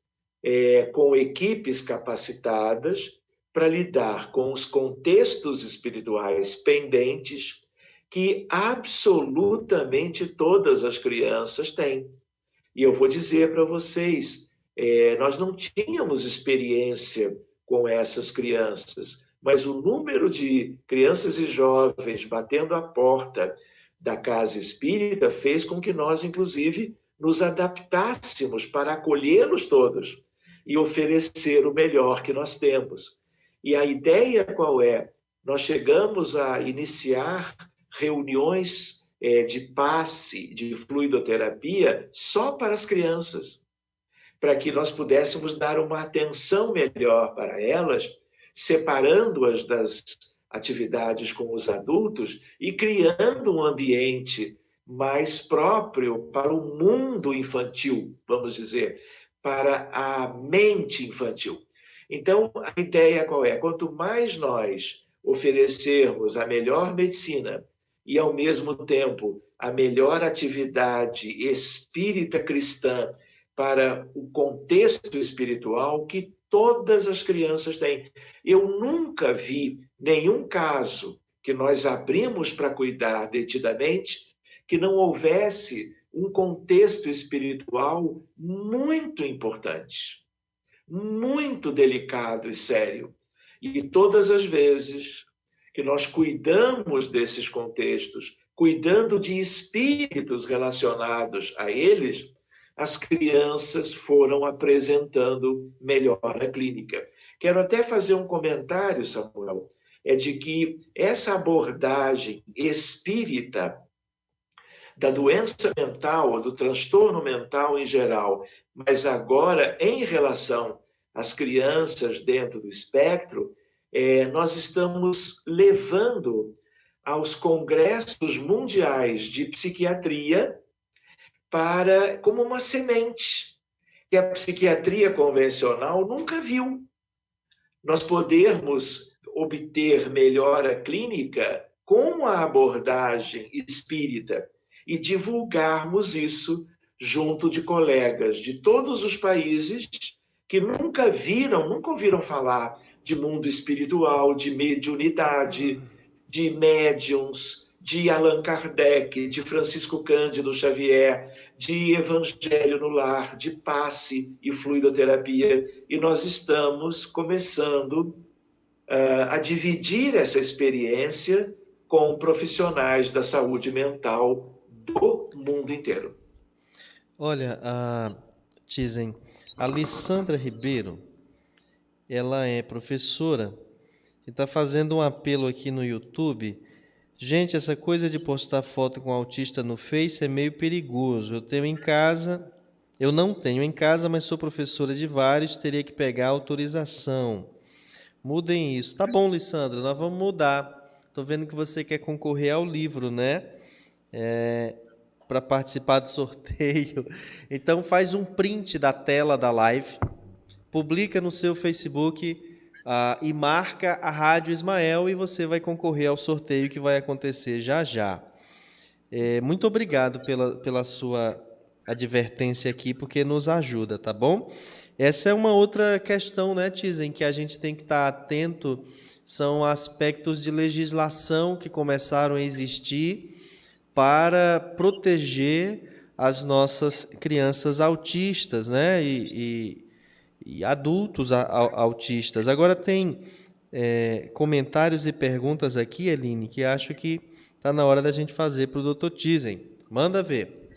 com equipes capacitadas para lidar com os contextos espirituais pendentes que absolutamente todas as crianças têm. E eu vou dizer para vocês, nós não tínhamos experiência com essas crianças, mas o número de crianças e jovens batendo a porta da casa espírita fez com que nós, inclusive, nos adaptássemos para acolhê-los todos e oferecer o melhor que nós temos. E a ideia qual é? Nós chegamos a iniciar reuniões de passe, de fluidoterapia, só para as crianças, para que nós pudéssemos dar uma atenção melhor para elas, separando-as das atividades com os adultos e criando um ambiente mais próprio para o mundo infantil, vamos dizer, para a mente infantil. Então, a ideia qual é? Quanto mais nós oferecermos a melhor medicina e, ao mesmo tempo, a melhor atividade espírita cristã para o contexto espiritual que todas as crianças têm. Eu nunca vi nenhum caso que nós abrimos para cuidar detidamente que não houvesse um contexto espiritual muito importante, muito delicado e sério. E todas as vezes que nós cuidamos desses contextos, cuidando de espíritos relacionados a eles, as crianças foram apresentando melhora clínica. Quero até fazer um comentário, Samuel, de que essa abordagem espírita da doença mental, ou do transtorno mental em geral, mas agora em relação às crianças dentro do espectro, nós estamos levando aos congressos mundiais de psiquiatria como uma semente que a psiquiatria convencional nunca viu. Nós podermos obter melhora clínica com a abordagem espírita e divulgarmos isso junto de colegas de todos os países que nunca ouviram falar de mundo espiritual, de mediunidade, de médiums, de Allan Kardec, de Francisco Cândido Xavier, de evangelho no lar, de passe e fluidoterapia. E nós estamos começando a dividir essa experiência com profissionais da saúde mental do mundo inteiro. Olha, Tizen, a Lissandra Ribeiro, ela é professora e está fazendo um apelo aqui no YouTube. Gente, essa coisa de postar foto com autista no Face é meio perigoso. Eu não tenho em casa, mas sou professora de vários, teria que pegar autorização. Mudem isso. Tá bom, Lissandra, nós vamos mudar. Estou vendo que você quer concorrer ao livro, né? Para participar do sorteio. Então, faz um print da tela da live, publica no seu Facebook e marca a Rádio Ismael e você vai concorrer ao sorteio que vai acontecer já já. Muito obrigado pela sua advertência aqui, porque nos ajuda, tá bom? Essa é uma outra questão, né, Tizen, que a gente tem que estar atento, são aspectos de legislação que começaram a existir para proteger as nossas crianças autistas, né, e adultos autistas. Agora tem comentários e perguntas aqui, Eline, que acho que está na hora da gente fazer para o Dr. Tizen. Manda ver.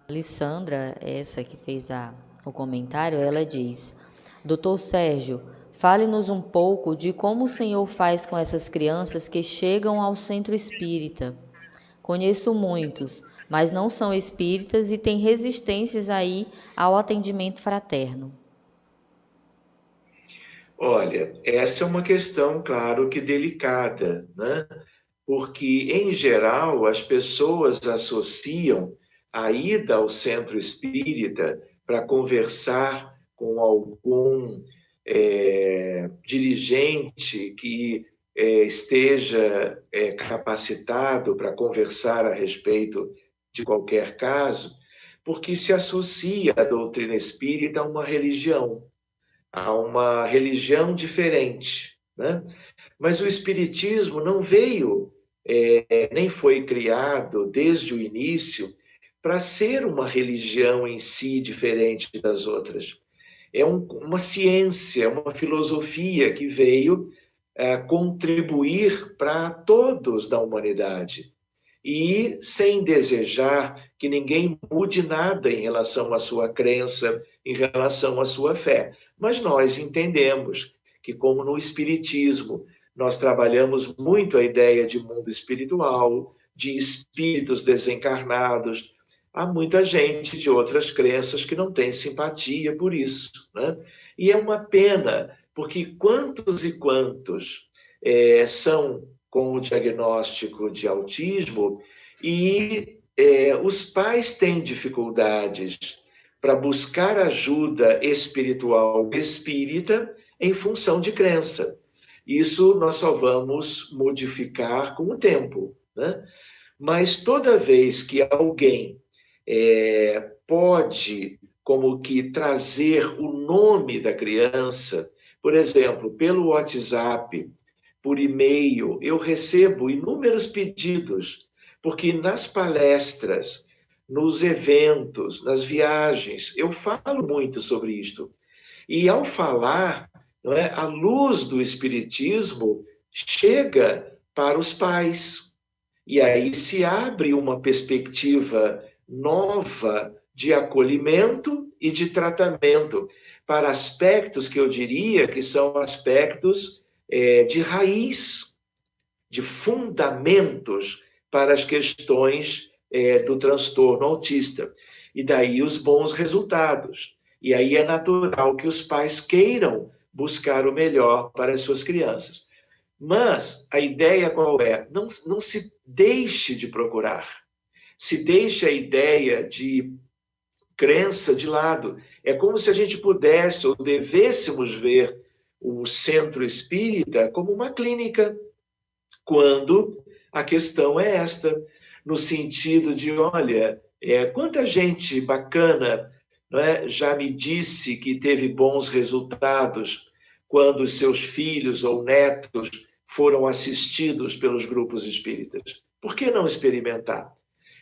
A Alessandra, essa que fez o comentário, ela diz: Dr. Sérgio, fale-nos um pouco de como o senhor faz com essas crianças que chegam ao centro espírita. Conheço muitos, mas não são espíritas e têm resistências aí ao atendimento fraterno? Olha, essa é uma questão, claro que delicada, né? Porque, em geral, as pessoas associam a ida ao centro espírita para conversar com algum dirigente que esteja capacitado para conversar a respeito de qualquer caso, porque se associa a doutrina espírita a uma religião diferente, né? Mas o espiritismo não veio, nem foi criado desde o início para ser uma religião em si diferente das outras. É uma ciência, uma filosofia que veio contribuir para todos da humanidade. E sem desejar que ninguém mude nada em relação à sua crença, em relação à sua fé. Mas nós entendemos que, como no Espiritismo, nós trabalhamos muito a ideia de mundo espiritual, de espíritos desencarnados, há muita gente de outras crenças que não tem simpatia por isso, né? E é uma pena, porque quantos e quantos são com o diagnóstico de autismo e os pais têm dificuldades para buscar ajuda espiritual espírita em função de crença. Isso nós só vamos modificar com o tempo, né? Mas toda vez que alguém pode, como que, trazer o nome da criança, por exemplo, pelo WhatsApp, por e-mail, eu recebo inúmeros pedidos, porque nas palestras, nos eventos, nas viagens, eu falo muito sobre isto. E ao falar, não é, a luz do Espiritismo chega para os pais. E aí se abre uma perspectiva nova de acolhimento e de tratamento para aspectos que eu diria que são aspectos de raiz, de fundamentos para as questões do transtorno autista. E daí os bons resultados. E aí é natural que os pais queiram buscar o melhor para as suas crianças. Mas a ideia qual é? Não se deixe de procurar. Se deixe a ideia de crença de lado. É como se a gente pudesse ou devêssemos ver o centro espírita como uma clínica, quando a questão é esta, no sentido de, olha, quanta gente bacana, não é, já me disse que teve bons resultados quando os seus filhos ou netos foram assistidos pelos grupos espíritas. Por que não experimentar?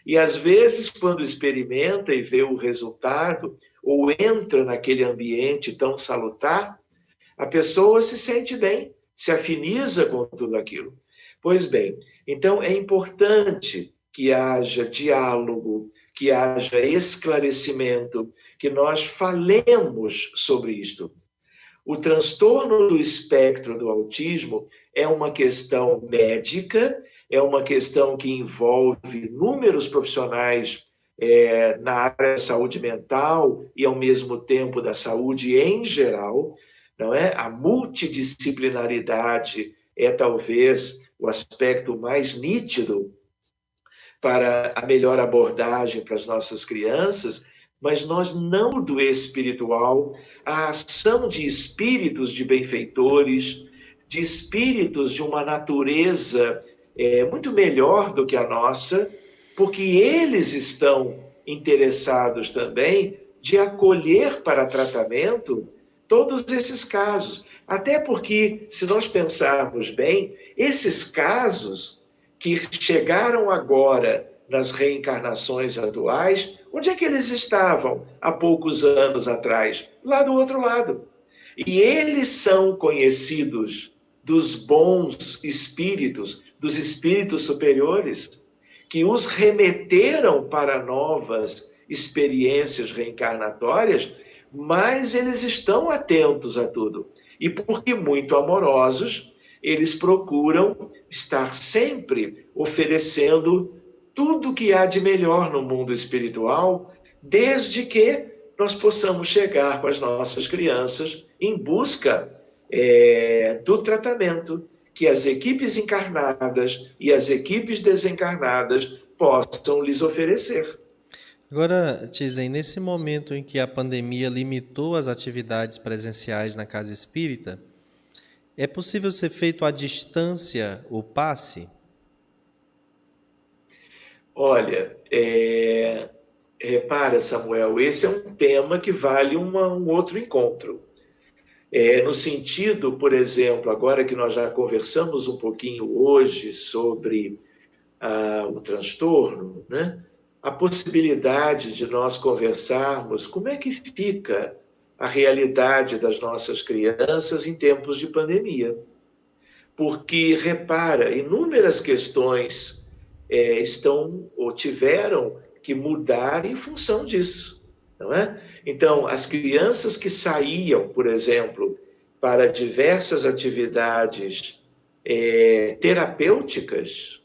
E às vezes, quando experimenta e vê o resultado, ou entra naquele ambiente tão salutar, a pessoa se sente bem, se afiniza com tudo aquilo. Pois bem, então é importante que haja diálogo, que haja esclarecimento, que nós falemos sobre isto. O transtorno do espectro do autismo é uma questão médica, é uma questão que envolve inúmeros profissionais na área da saúde mental e, ao mesmo tempo, da saúde em geral, não é? A multidisciplinaridade é talvez o aspecto mais nítido para a melhor abordagem para as nossas crianças, mas nós não do espiritual, a ação de espíritos de benfeitores, de espíritos de uma natureza muito melhor do que a nossa, porque eles estão interessados também de acolher para tratamento todos esses casos. Até porque, se nós pensarmos bem, esses casos que chegaram agora nas reencarnações atuais, onde é que eles estavam há poucos anos atrás? Lá do outro lado. E eles são conhecidos dos bons espíritos, dos espíritos superiores, que os remeteram para novas experiências reencarnatórias, mas eles estão atentos a tudo. E porque muito amorosos, eles procuram estar sempre oferecendo tudo que há de melhor no mundo espiritual, desde que nós possamos chegar com as nossas crianças em busca do tratamento que as equipes encarnadas e as equipes desencarnadas possam lhes oferecer. Agora, Tizen, nesse momento em que a pandemia limitou as atividades presenciais na casa espírita, é possível ser feito à distância o passe? Olha, repara, Samuel, esse é um tema que vale um outro encontro. No sentido, por exemplo, agora que nós já conversamos um pouquinho hoje sobre o transtorno, né? A possibilidade de nós conversarmos como é que fica a realidade das nossas crianças em tempos de pandemia. Porque, repara, inúmeras questões estão ou tiveram que mudar em função disso, não é? Então, as crianças que saíam, por exemplo, para diversas atividades terapêuticas,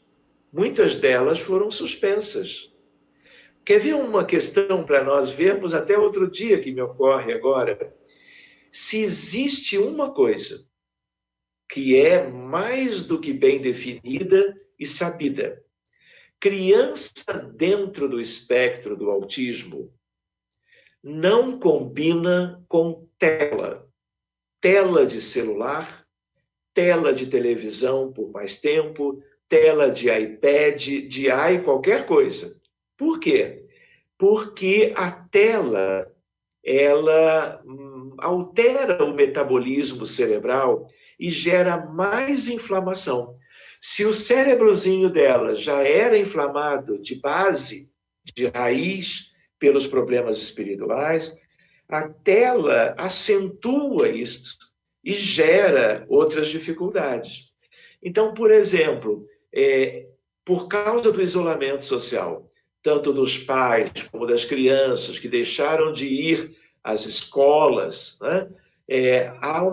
muitas delas foram suspensas. Quer ver uma questão para nós vermos até outro dia que me ocorre agora? Se existe uma coisa que é mais do que bem definida e sabida, criança dentro do espectro do autismo não combina com tela. Tela de celular, tela de televisão por mais tempo, tela de iPad, de qualquer coisa. Por quê? Porque a tela, ela altera o metabolismo cerebral e gera mais inflamação. Se o cérebrozinho dela já era inflamado de base, de raiz, pelos problemas espirituais, a tela acentua isso e gera outras dificuldades. Então, por exemplo, por causa do isolamento social, tanto dos pais como das crianças que deixaram de ir às escolas, né? Há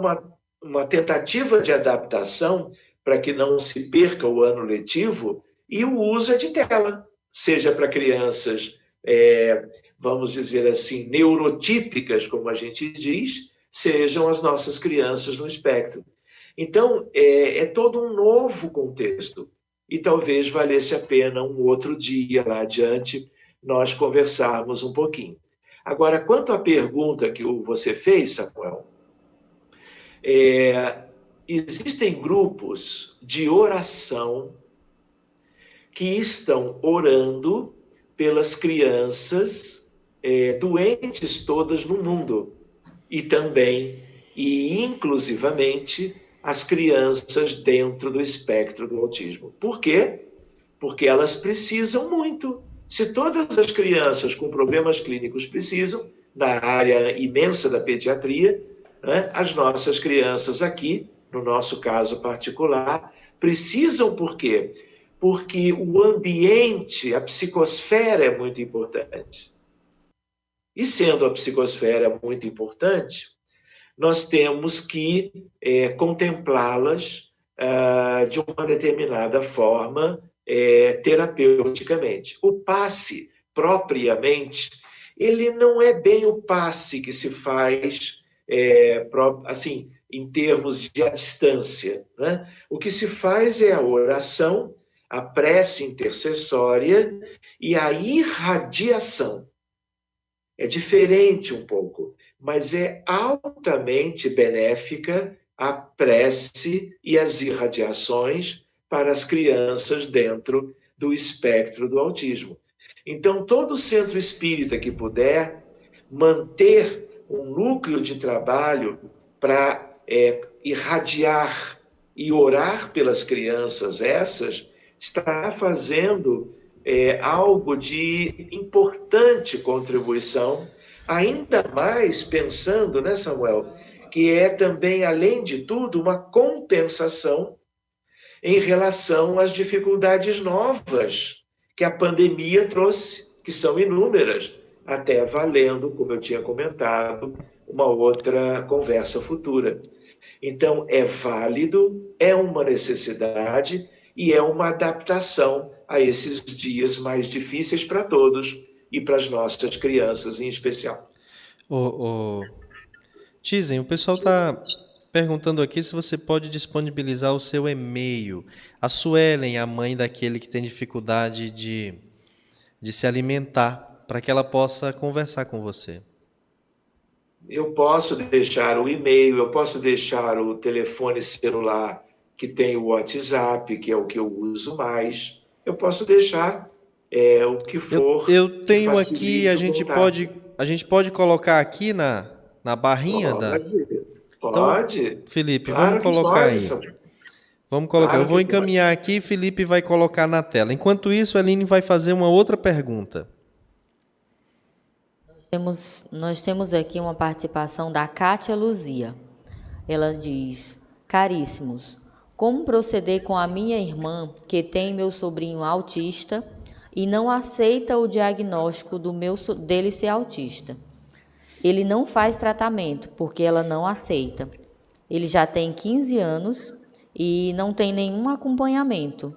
uma tentativa de adaptação para que não se perca o ano letivo e o uso de tela, seja para crianças, vamos dizer assim, neurotípicas, como a gente diz, sejam as nossas crianças no espectro. Então, é todo um novo contexto. E talvez valesse a pena um outro dia lá adiante nós conversarmos um pouquinho. Agora, quanto à pergunta que você fez, Samuel, existem grupos de oração que estão orando pelas crianças doentes todas no mundo e também, e inclusivamente, as crianças dentro do espectro do autismo. Por quê? Porque elas precisam muito. Se todas as crianças com problemas clínicos precisam, na área imensa da pediatria, né, as nossas crianças aqui, no nosso caso particular, precisam por quê? Porque o ambiente, a psicosfera é muito importante. E sendo a psicosfera muito importante, nós temos que contemplá-las de uma determinada forma terapeuticamente. O passe, propriamente, ele não é bem o passe que se faz assim, em termos de distância, né? O que se faz é a oração, a prece intercessória e a irradiação. É diferente um pouco, mas é altamente benéfica a prece e as irradiações para as crianças dentro do espectro do autismo. Então, todo centro espírita que puder manter um núcleo de trabalho para irradiar e orar pelas crianças essas, estará fazendo algo de importante contribuição, ainda mais pensando, né, Samuel, que é também, além de tudo, uma compensação em relação às dificuldades novas que a pandemia trouxe, que são inúmeras, até valendo, como eu tinha comentado, uma outra conversa futura. Então, é válido, é uma necessidade, e é uma adaptação a esses dias mais difíceis para todos e para as nossas crianças em especial. Tizen, o pessoal está perguntando aqui se você pode disponibilizar o seu e-mail. A Suelen, a mãe daquele que tem dificuldade de se alimentar, para que ela possa conversar com você. Eu posso deixar o e-mail, eu posso deixar o telefone celular que tem o WhatsApp, que é o que eu uso mais. Eu posso deixar o que for. Eu tenho que aqui, a gente pode colocar aqui na barrinha da... Pode. Então, Felipe, Claro vamos colocar aí. Samuel. Vamos colocar. Claro Eu vou que encaminhar aqui, Felipe vai colocar na tela. Enquanto isso, a Aline vai fazer uma outra pergunta. Nós temos aqui uma participação da Kátia Luzia. Ela diz: caríssimos, como proceder com a minha irmã que tem meu sobrinho autista e não aceita o diagnóstico dele ser autista? Ele não faz tratamento porque ela não aceita. Ele já tem 15 anos e não tem nenhum acompanhamento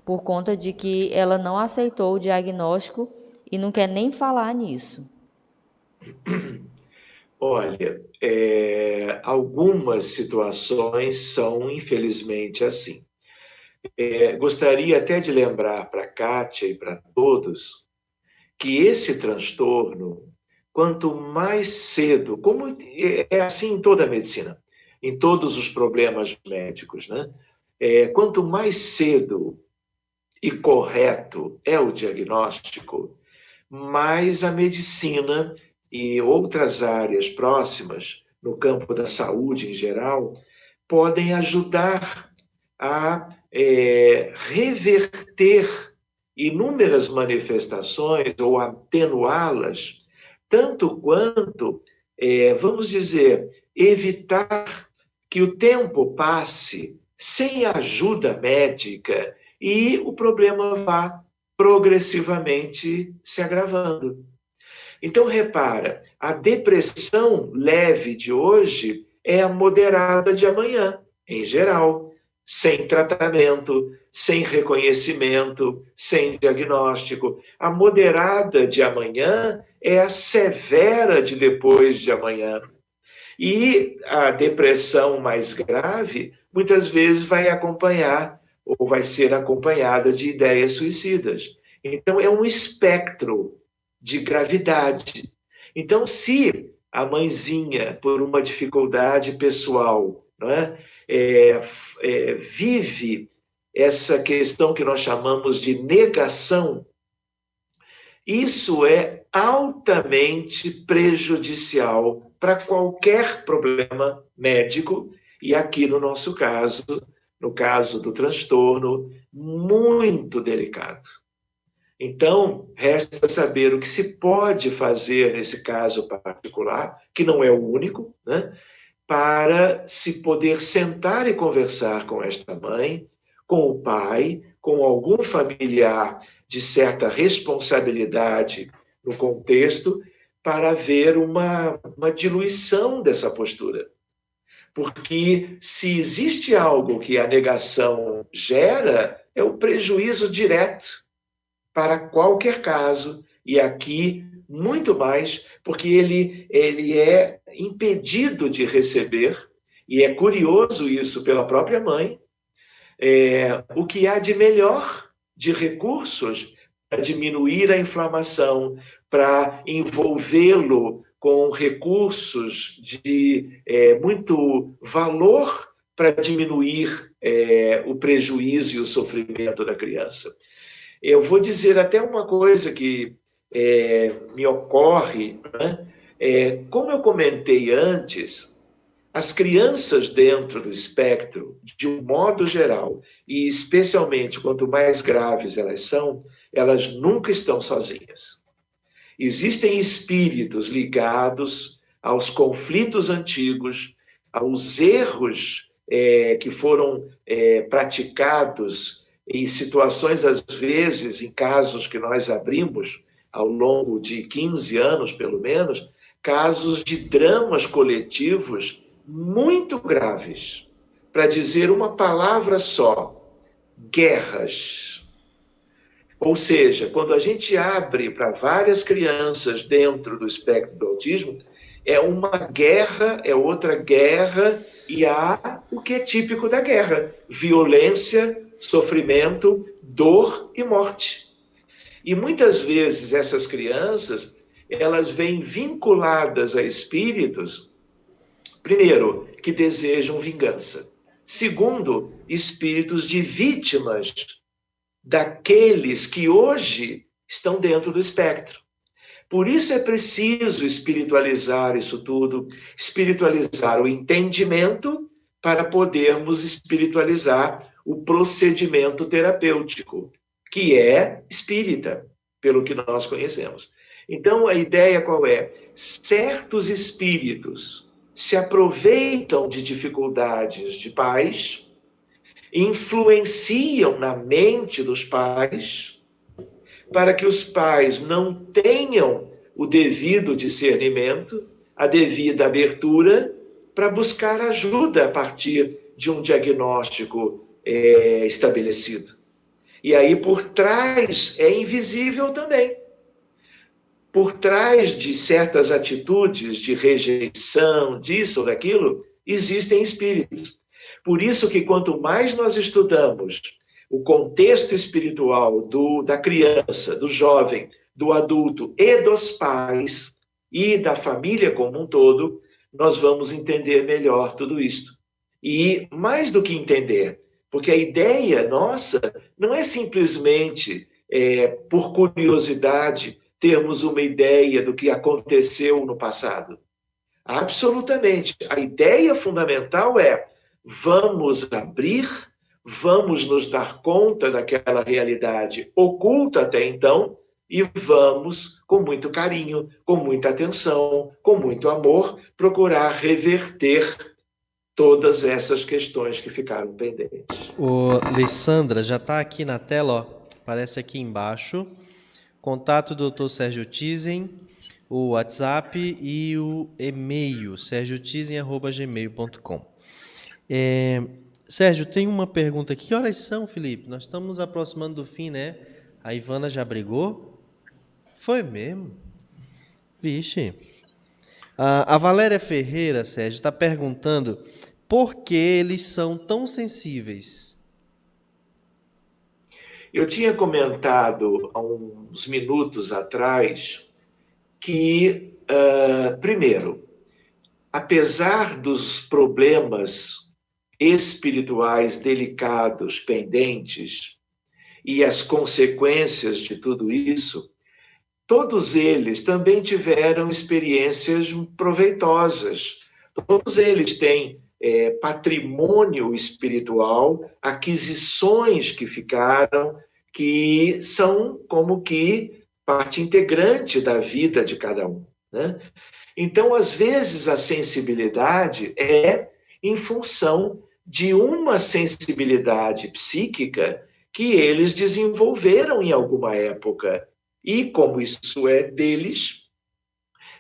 por conta de que ela não aceitou o diagnóstico e não quer nem falar nisso. Olha, algumas situações são infelizmente assim. Gostaria até de lembrar para a Kátia e para todos que esse transtorno, quanto mais cedo, como é assim em toda a medicina, em todos os problemas médicos, né? Quanto mais cedo e correto é o diagnóstico, mais a medicina e outras áreas próximas, no campo da saúde em geral, podem ajudar a reverter inúmeras manifestações ou atenuá-las, tanto quanto, vamos dizer, evitar que o tempo passe sem ajuda médica e o problema vá progressivamente se agravando. Então, repara, a depressão leve de hoje é a moderada de amanhã, em geral, sem tratamento, sem reconhecimento, sem diagnóstico. A moderada de amanhã é a severa de depois de amanhã. E a depressão mais grave, muitas vezes vai acompanhar ou vai ser acompanhada de ideias suicidas. Então, é um espectro de gravidade. Então, se a mãezinha, por uma dificuldade pessoal, não é, vive essa questão que nós chamamos de negação, isso é altamente prejudicial para qualquer problema médico, e aqui no nosso caso, no caso do transtorno, muito delicado. Então, resta saber o que se pode fazer nesse caso particular, que não é o único, né, para se poder sentar e conversar com esta mãe, com o pai, com algum familiar de certa responsabilidade no contexto, para haver uma diluição dessa postura. Porque se existe algo que a negação gera, é o prejuízo direto para qualquer caso, e aqui muito mais, porque ele é impedido de receber, e é curioso isso pela própria mãe, o que há de melhor de recursos para diminuir a inflamação, para envolvê-lo com recursos de muito valor para diminuir o prejuízo e o sofrimento da criança. Eu vou dizer até uma coisa que me ocorre, né? Como eu comentei antes, as crianças dentro do espectro, de um modo geral, e especialmente quanto mais graves elas são, elas nunca estão sozinhas. Existem espíritos ligados aos conflitos antigos, aos erros que foram praticados em situações, às vezes, em casos que nós abrimos ao longo de 15 anos, pelo menos, casos de dramas coletivos muito graves. Para dizer uma palavra só, guerras. Ou seja, quando a gente abre para várias crianças dentro do espectro do autismo, é uma guerra, é outra guerra, e há o que é típico da guerra: violência, sofrimento, dor e morte. E muitas vezes essas crianças, elas vêm vinculadas a espíritos, primeiro, que desejam vingança. Segundo, espíritos de vítimas daqueles que hoje estão dentro do espectro. Por isso é preciso espiritualizar isso tudo, espiritualizar o entendimento para podermos espiritualizar o procedimento terapêutico, que é espírita, pelo que nós conhecemos. Então, a ideia qual é? Certos espíritos se aproveitam de dificuldades de pais, influenciam na mente dos pais, para que os pais não tenham o devido discernimento, a devida abertura, para buscar ajuda a partir de um diagnóstico estabelecido. E aí, por trás, é invisível também. Por trás de certas atitudes de rejeição, disso ou daquilo, existem espíritos. Por isso que quanto mais nós estudamos o contexto espiritual da criança, do jovem, do adulto e dos pais e da família como um todo, nós vamos entender melhor tudo isto. E mais do que entender, porque a ideia nossa não é simplesmente, por curiosidade, termos uma ideia do que aconteceu no passado. Absolutamente. A ideia fundamental é: vamos abrir, vamos nos dar conta daquela realidade oculta até então e vamos, com muito carinho, com muita atenção, com muito amor, procurar reverter todas essas questões que ficaram pendentes. Ô, Alessandra, já está aqui na tela, ó, aparece aqui embaixo, contato do Dr. Sérgio Tizen, o WhatsApp e o e-mail, sergiotizen@gmail.com. Sérgio, tem uma pergunta aqui. Que horas são, Felipe? Nós estamos nos aproximando do fim, né? A Ivana já brigou? Foi mesmo? Vixe. A Valéria Ferreira, Sérgio, está perguntando por que eles são tão sensíveis. Eu tinha comentado há uns minutos atrás que, primeiro, apesar dos problemas espirituais delicados, pendentes, e as consequências de tudo isso, todos eles também tiveram experiências proveitosas. Todos eles têm patrimônio espiritual, aquisições que ficaram, que são como que parte integrante da vida de cada um, né? Então, às vezes, a sensibilidade é em função de uma sensibilidade psíquica que eles desenvolveram em alguma época. E, como isso é deles,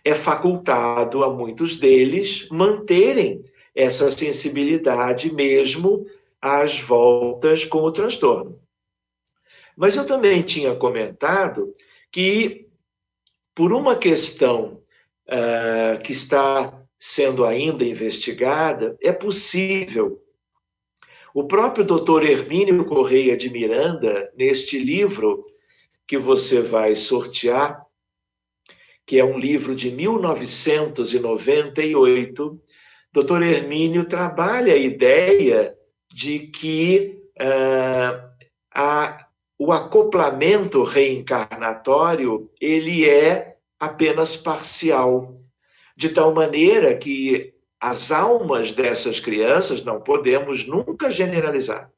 é facultado a muitos deles manterem essa sensibilidade mesmo às voltas com o transtorno. Mas eu também tinha comentado que, por uma questão que está sendo ainda investigada, é possível. O próprio Dr. Hermínio Correia de Miranda, neste livro que você vai sortear, que é um livro de 1998, Dr. Hermínio trabalha a ideia de que o acoplamento reencarnatório ele é apenas parcial, de tal maneira que as almas dessas crianças, não podemos nunca generalizar,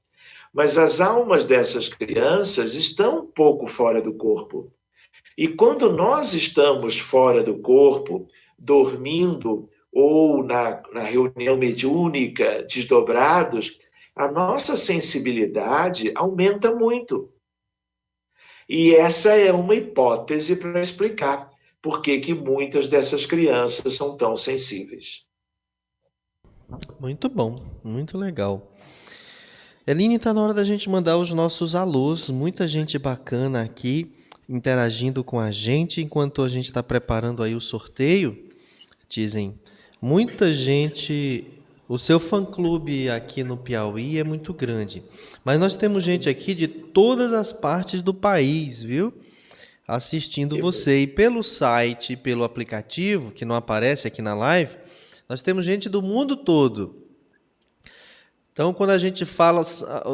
mas as almas dessas crianças estão um pouco fora do corpo. E quando nós estamos fora do corpo, dormindo ou na reunião mediúnica, desdobrados, a nossa sensibilidade aumenta muito. E essa é uma hipótese para explicar por que muitas dessas crianças são tão sensíveis. Muito bom, muito legal. Eline, está na hora da gente mandar os nossos alôs. Muita gente bacana aqui interagindo com a gente enquanto a gente está preparando aí o sorteio. Dizem, muita gente. O seu fã-clube aqui no Piauí é muito grande, mas nós temos gente aqui de todas as partes do país, viu? Assistindo você. E pelo site, pelo aplicativo, que não aparece aqui na live, nós temos gente do mundo todo. Então, quando a gente fala,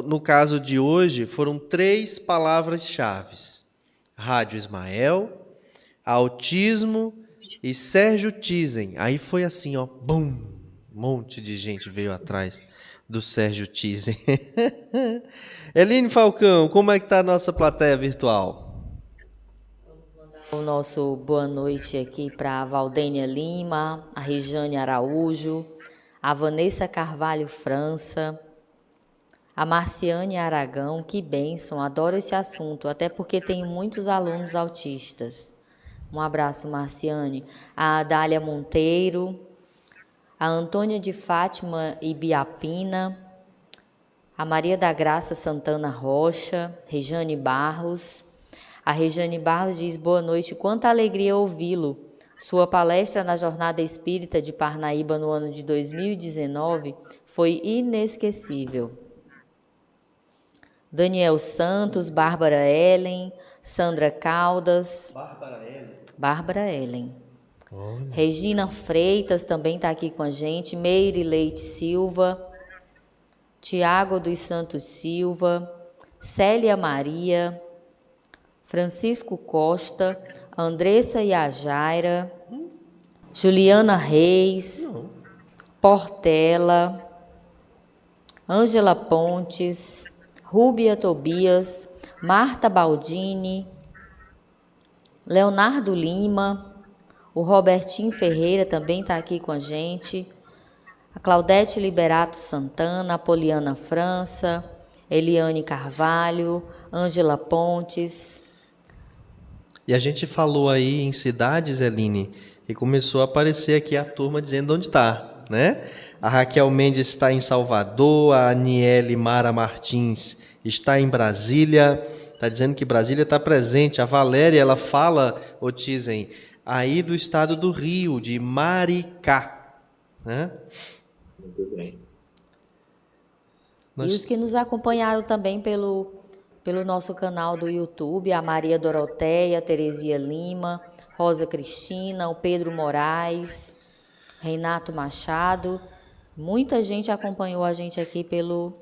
no caso de hoje, foram 3 palavras-chave: Rádio Ismael, autismo e Sérgio Tizen. Aí foi assim, ó, bum! Um monte de gente veio atrás do Sérgio Tizen. Eline Falcão, como é que está a nossa plateia virtual? O nosso boa noite aqui para a Valdênia Lima, a Regiane Araújo, a Vanessa Carvalho França, a Marciane Aragão, que bênção, adoro esse assunto, até porque tenho muitos alunos autistas. Um abraço, Marciane. A Dália Monteiro, a Antônia de Fátima Ibiapina, a Maria da Graça Santana Rocha, Rejane Barros. A Rejane Barros diz, boa noite, quanta alegria ouvi-lo. Sua palestra na Jornada Espírita de Parnaíba no ano de 2019 foi inesquecível. Daniel Santos, Bárbara Ellen, Sandra Caldas. Bárbara Ellen. Olha. Regina Freitas também está aqui com a gente. Meire Leite Silva. Tiago dos Santos Silva. Célia Maria. Francisco Costa. Andressa Yajaira. Juliana Reis. Portela. Ângela Pontes. Rúbia Tobias. Marta Baldini. Leonardo Lima. O Robertinho Ferreira também está aqui com a gente. A Claudete Liberato Santana, a Poliana França, Eliane Carvalho, Ângela Pontes. E a gente falou aí em cidades, Eline, e começou a aparecer aqui a turma dizendo onde está, né? A Raquel Mendes está em Salvador, a Aniele Mara Martins está em Brasília, está dizendo que Brasília está presente. A Valéria, ela fala, Tizen, aí do estado do Rio, de Maricá. Né? Muito bem. E os que nos acompanharam também pelo nosso canal do YouTube, a Maria Doroteia, a Teresia Lima, Rosa Cristina, o Pedro Moraes, Renato Machado. Muita gente acompanhou a gente aqui pelo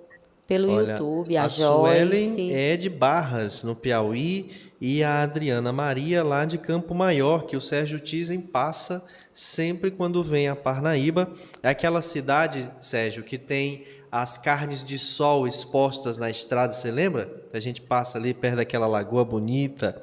YouTube, a Joyce. Suelen é de Barras, no Piauí, e a Adriana Maria, lá de Campo Maior, que o Sérgio Tizen passa sempre quando vem a Parnaíba. É aquela cidade, Sérgio, que tem as carnes de sol expostas na estrada, você lembra? A gente passa ali perto daquela lagoa bonita.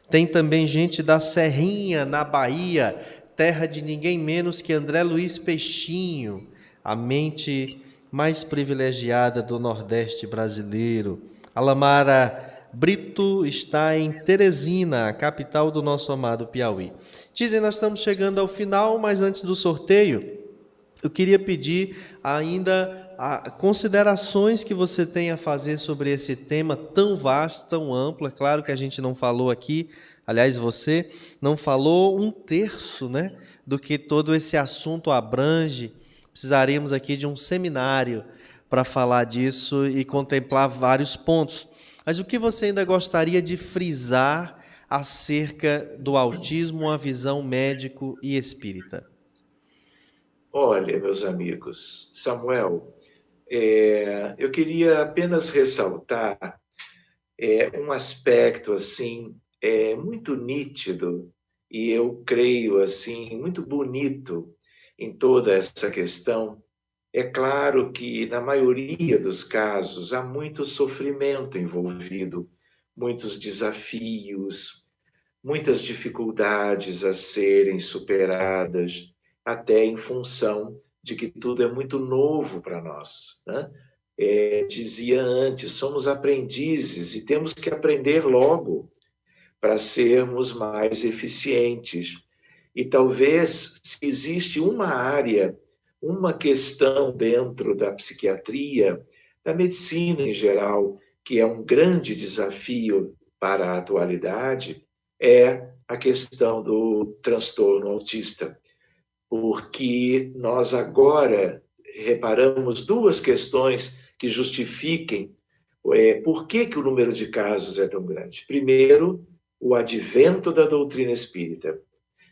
Tem também gente da Serrinha, na Bahia, terra de ninguém menos que André Luiz Peixinho, a mente mais privilegiada do Nordeste brasileiro. A Lamara Brito está em Teresina, a capital do nosso amado Piauí. Tizen, nós estamos chegando ao final, mas antes do sorteio, eu queria pedir ainda considerações que você tem a fazer sobre esse tema tão vasto, tão amplo. É claro que a gente não falou aqui, aliás, você não falou 1/3, né, do que todo esse assunto abrange. Precisaríamos aqui de um seminário para falar disso e contemplar vários pontos. Mas o que você ainda gostaria de frisar acerca do autismo, uma visão médico e espírita? Olha, meus amigos, Samuel, eu queria apenas ressaltar um aspecto assim muito nítido e eu creio assim muito bonito em toda essa questão. É claro que na maioria dos casos há muito sofrimento envolvido, muitos desafios, muitas dificuldades a serem superadas, até em função de que tudo é muito novo para nós, né? Dizia antes, somos aprendizes e temos que aprender logo para sermos mais eficientes. E talvez, se existe uma área, uma questão dentro da psiquiatria, da medicina em geral, que é um grande desafio para a atualidade, é a questão do transtorno autista. Porque nós agora reparamos duas questões que justifiquem por que o número de casos é tão grande. Primeiro, o advento da doutrina espírita.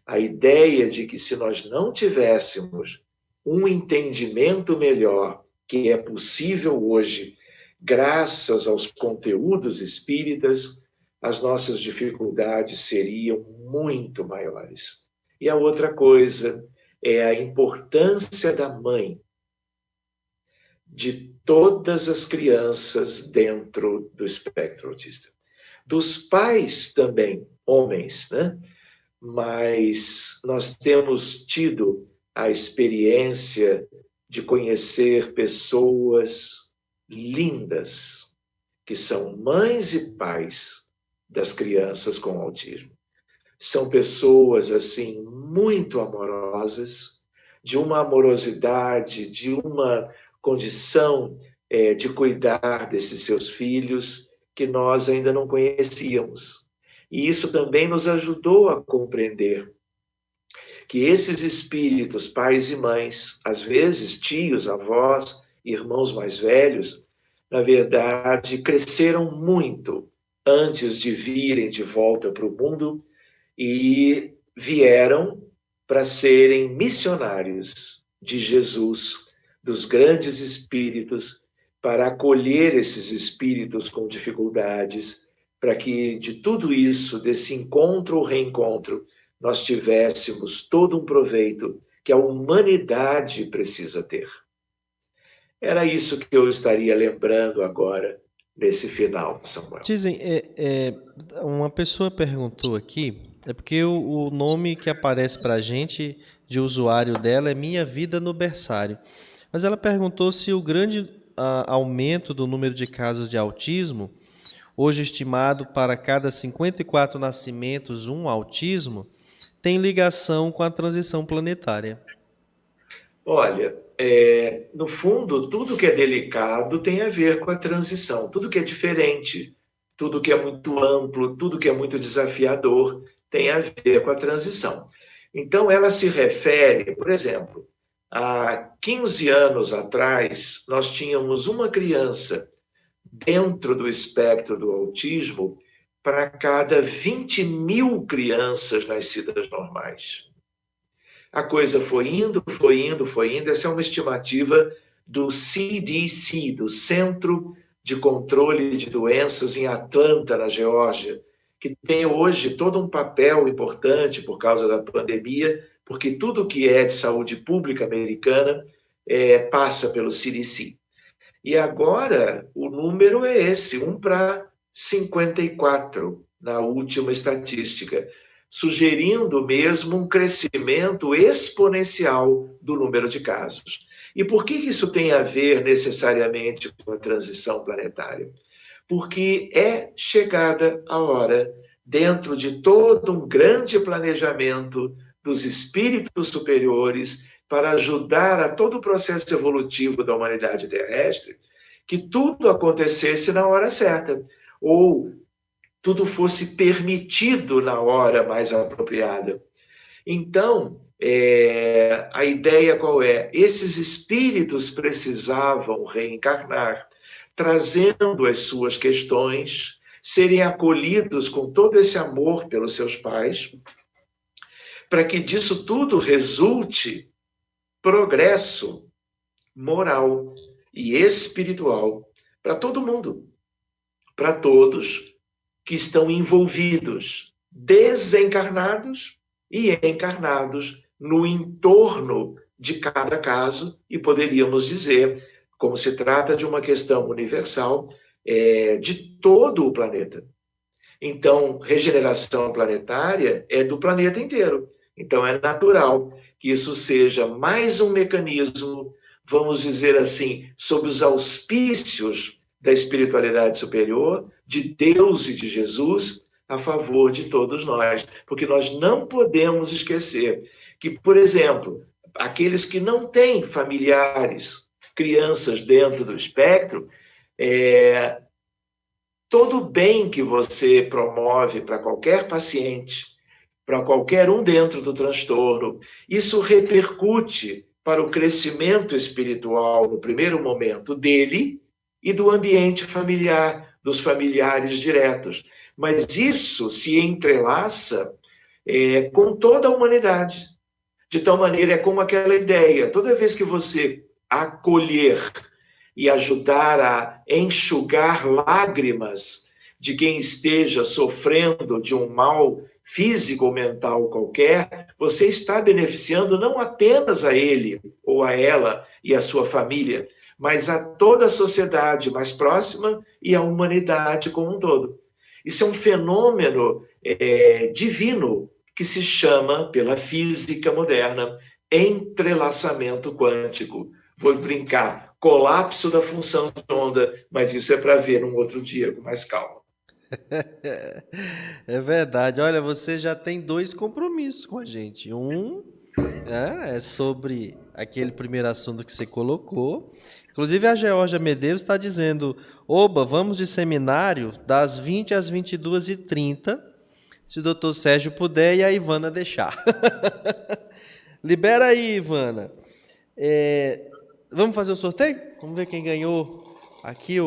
A ideia de que se nós não tivéssemos um entendimento melhor, que é possível hoje, graças aos conteúdos espíritas, as nossas dificuldades seriam muito maiores. E a outra coisa é a importância da mãe, de todas as crianças dentro do espectro autista. Dos pais também, homens, né? Mas nós temos tido a experiência de conhecer pessoas lindas, que são mães e pais das crianças com autismo. São pessoas, assim, muito amorosas, de uma amorosidade, de uma condição de cuidar desses seus filhos que nós ainda não conhecíamos. E isso também nos ajudou a compreender que esses espíritos, pais e mães, às vezes tios, avós, irmãos mais velhos, na verdade, cresceram muito antes de virem de volta para o mundo e vieram para serem missionários de Jesus, dos grandes espíritos, para acolher esses espíritos com dificuldades, para que de tudo isso, desse encontro ou reencontro, nós tivéssemos todo um proveito que a humanidade precisa ter. Era isso que eu estaria lembrando agora, nesse final, Samuel. Dizem, uma pessoa perguntou aqui, é porque o nome que aparece para a gente de usuário dela é Minha Vida no Berçário. Mas ela perguntou se o grande aumento do número de casos de autismo, hoje estimado para cada 54 nascimentos um autismo, tem ligação com a transição planetária. Olha, no fundo, tudo que é delicado tem a ver com a transição. Tudo que é diferente, tudo que é muito amplo, tudo que é muito desafiador, tem a ver com a transição. Então, ela se refere, por exemplo, há 15 anos atrás, nós tínhamos uma criança dentro do espectro do autismo para cada 20 mil crianças nascidas normais. A coisa foi indo. Essa é uma estimativa do CDC, do Centro de Controle de Doenças em Atlanta, na Geórgia, que tem hoje todo um papel importante por causa da pandemia, porque tudo que é de saúde pública americana passa pelo CDC. E agora o número é esse, 1 para 54, na última estatística, sugerindo mesmo um crescimento exponencial do número de casos. E por que isso tem a ver necessariamente com a transição planetária? Porque é chegada a hora, dentro de todo um grande planejamento dos espíritos superiores, para ajudar a todo o processo evolutivo da humanidade terrestre, que tudo acontecesse na hora certa, ou tudo fosse permitido na hora mais apropriada. Então, a ideia qual é? Esses espíritos precisavam reencarnar, trazendo as suas questões, serem acolhidos com todo esse amor pelos seus pais, para que disso tudo resulte progresso moral e espiritual para todo mundo, para todos que estão envolvidos, desencarnados e encarnados, no entorno de cada caso, e poderíamos dizer, como se trata de uma questão universal, de todo o planeta. Então, regeneração planetária é do planeta inteiro. Então, é natural que isso seja mais um mecanismo, vamos dizer assim, sob os auspícios da espiritualidade superior, de Deus e de Jesus, a favor de todos nós. Porque nós não podemos esquecer que, por exemplo, aqueles que não têm familiares, crianças dentro do espectro, Todo bem que você promove para qualquer paciente, para qualquer um dentro do transtorno, isso repercute para o crescimento espiritual, no primeiro momento, dele e do ambiente familiar, dos familiares diretos. Mas isso se entrelaça com toda a humanidade. De tal maneira, é como aquela ideia, toda vez que você acolher e ajudar a enxugar lágrimas de quem esteja sofrendo de um mal físico ou mental qualquer, você está beneficiando não apenas a ele ou a ela e a sua família, mas a toda a sociedade mais próxima e a humanidade como um todo. Isso é um fenômeno divino que se chama, pela física moderna, entrelaçamento quântico. Vou brincar, colapso da função de onda, mas isso é para ver num outro dia com mais calma. É verdade. Olha, você já tem 2 compromissos com a gente. Um é sobre aquele primeiro assunto que você colocou. Inclusive, a Georgia Medeiros está dizendo: oba, vamos de seminário das 20 às 22h30, se o doutor Sérgio puder e a Ivana deixar. Libera aí, Ivana. Vamos fazer o sorteio? Vamos ver quem ganhou aqui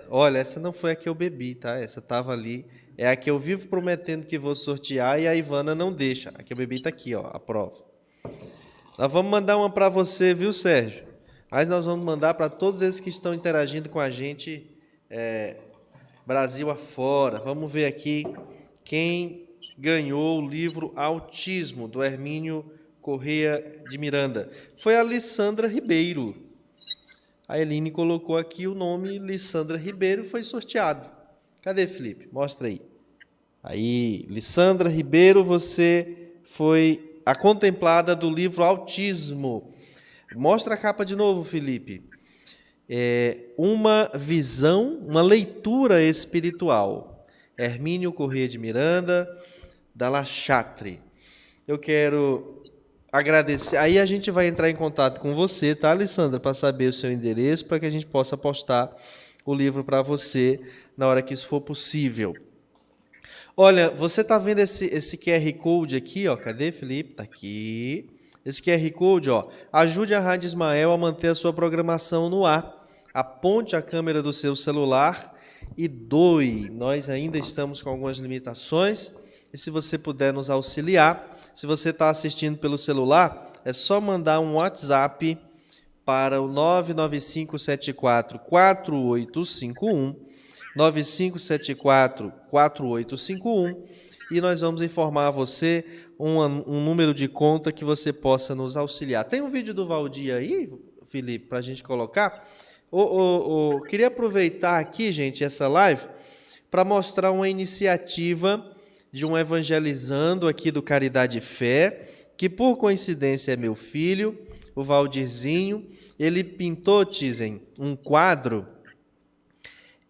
Olha, essa não foi a que eu bebi, tá? Essa estava ali. É a que eu vivo prometendo que vou sortear e a Ivana não deixa. A que eu bebi está aqui, ó, a prova. Nós vamos mandar uma para você, viu, Sérgio? Mas nós vamos mandar para todos esses que estão interagindo com a gente Brasil afora. Vamos ver aqui quem ganhou o livro Autismo, do Hermínio Corrêa de Miranda. Foi a Lissandra Ribeiro. A Eline colocou aqui o nome Lissandra Ribeiro, foi sorteado. Cadê, Felipe? Mostra aí. Aí, Lissandra Ribeiro, você foi a contemplada do livro Autismo. Mostra a capa de novo, Felipe. Uma visão, uma leitura espiritual. Hermínio Corrêa de Miranda, da La Chatre. Eu quero agradecer. Aí a gente vai entrar em contato com você, tá, Alessandra, para saber o seu endereço, para que a gente possa postar o livro para você na hora que isso for possível. Olha, você está vendo esse QR Code aqui, ó? Cadê, Felipe? Está aqui. Esse QR Code, ó, ajude a Rádio Ismael a manter a sua programação no ar. Aponte a câmera do seu celular e doe. Nós ainda estamos com algumas limitações e se você puder nos auxiliar, se você está assistindo pelo celular, é só mandar um WhatsApp para o 99574-4851, 9574-4851, e nós vamos informar a você um número de conta que você possa nos auxiliar. Tem um vídeo do Valdir aí, Felipe, para a gente colocar? Queria aproveitar aqui, gente, essa live, para mostrar uma iniciativa de um evangelizando aqui do Caridade e Fé, que por coincidência é meu filho, o Valdirzinho. Ele pintou, Tizen, um quadro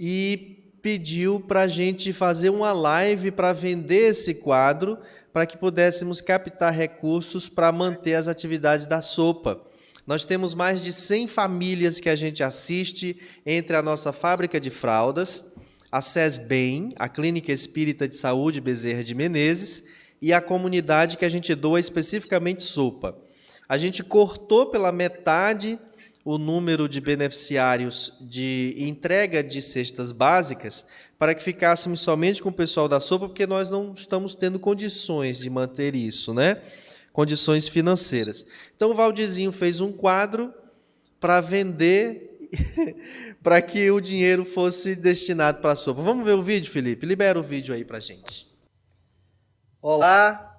e pediu para a gente fazer uma live para vender esse quadro, para que pudéssemos captar recursos para manter as atividades da sopa. Nós temos mais de 100 famílias que a gente assiste entre a nossa fábrica de fraldas, a SESBEM, a Clínica Espírita de Saúde Bezerra de Menezes, e a comunidade que a gente doa especificamente sopa. A gente cortou pela metade o número de beneficiários de entrega de cestas básicas para que ficássemos somente com o pessoal da sopa, porque nós não estamos tendo condições de manter isso, né? Condições financeiras. Então, o Valdirzinho fez um quadro para vender para que o dinheiro fosse destinado para a sopa. Vamos ver o vídeo, Felipe? Libera o vídeo aí para a gente. Olá,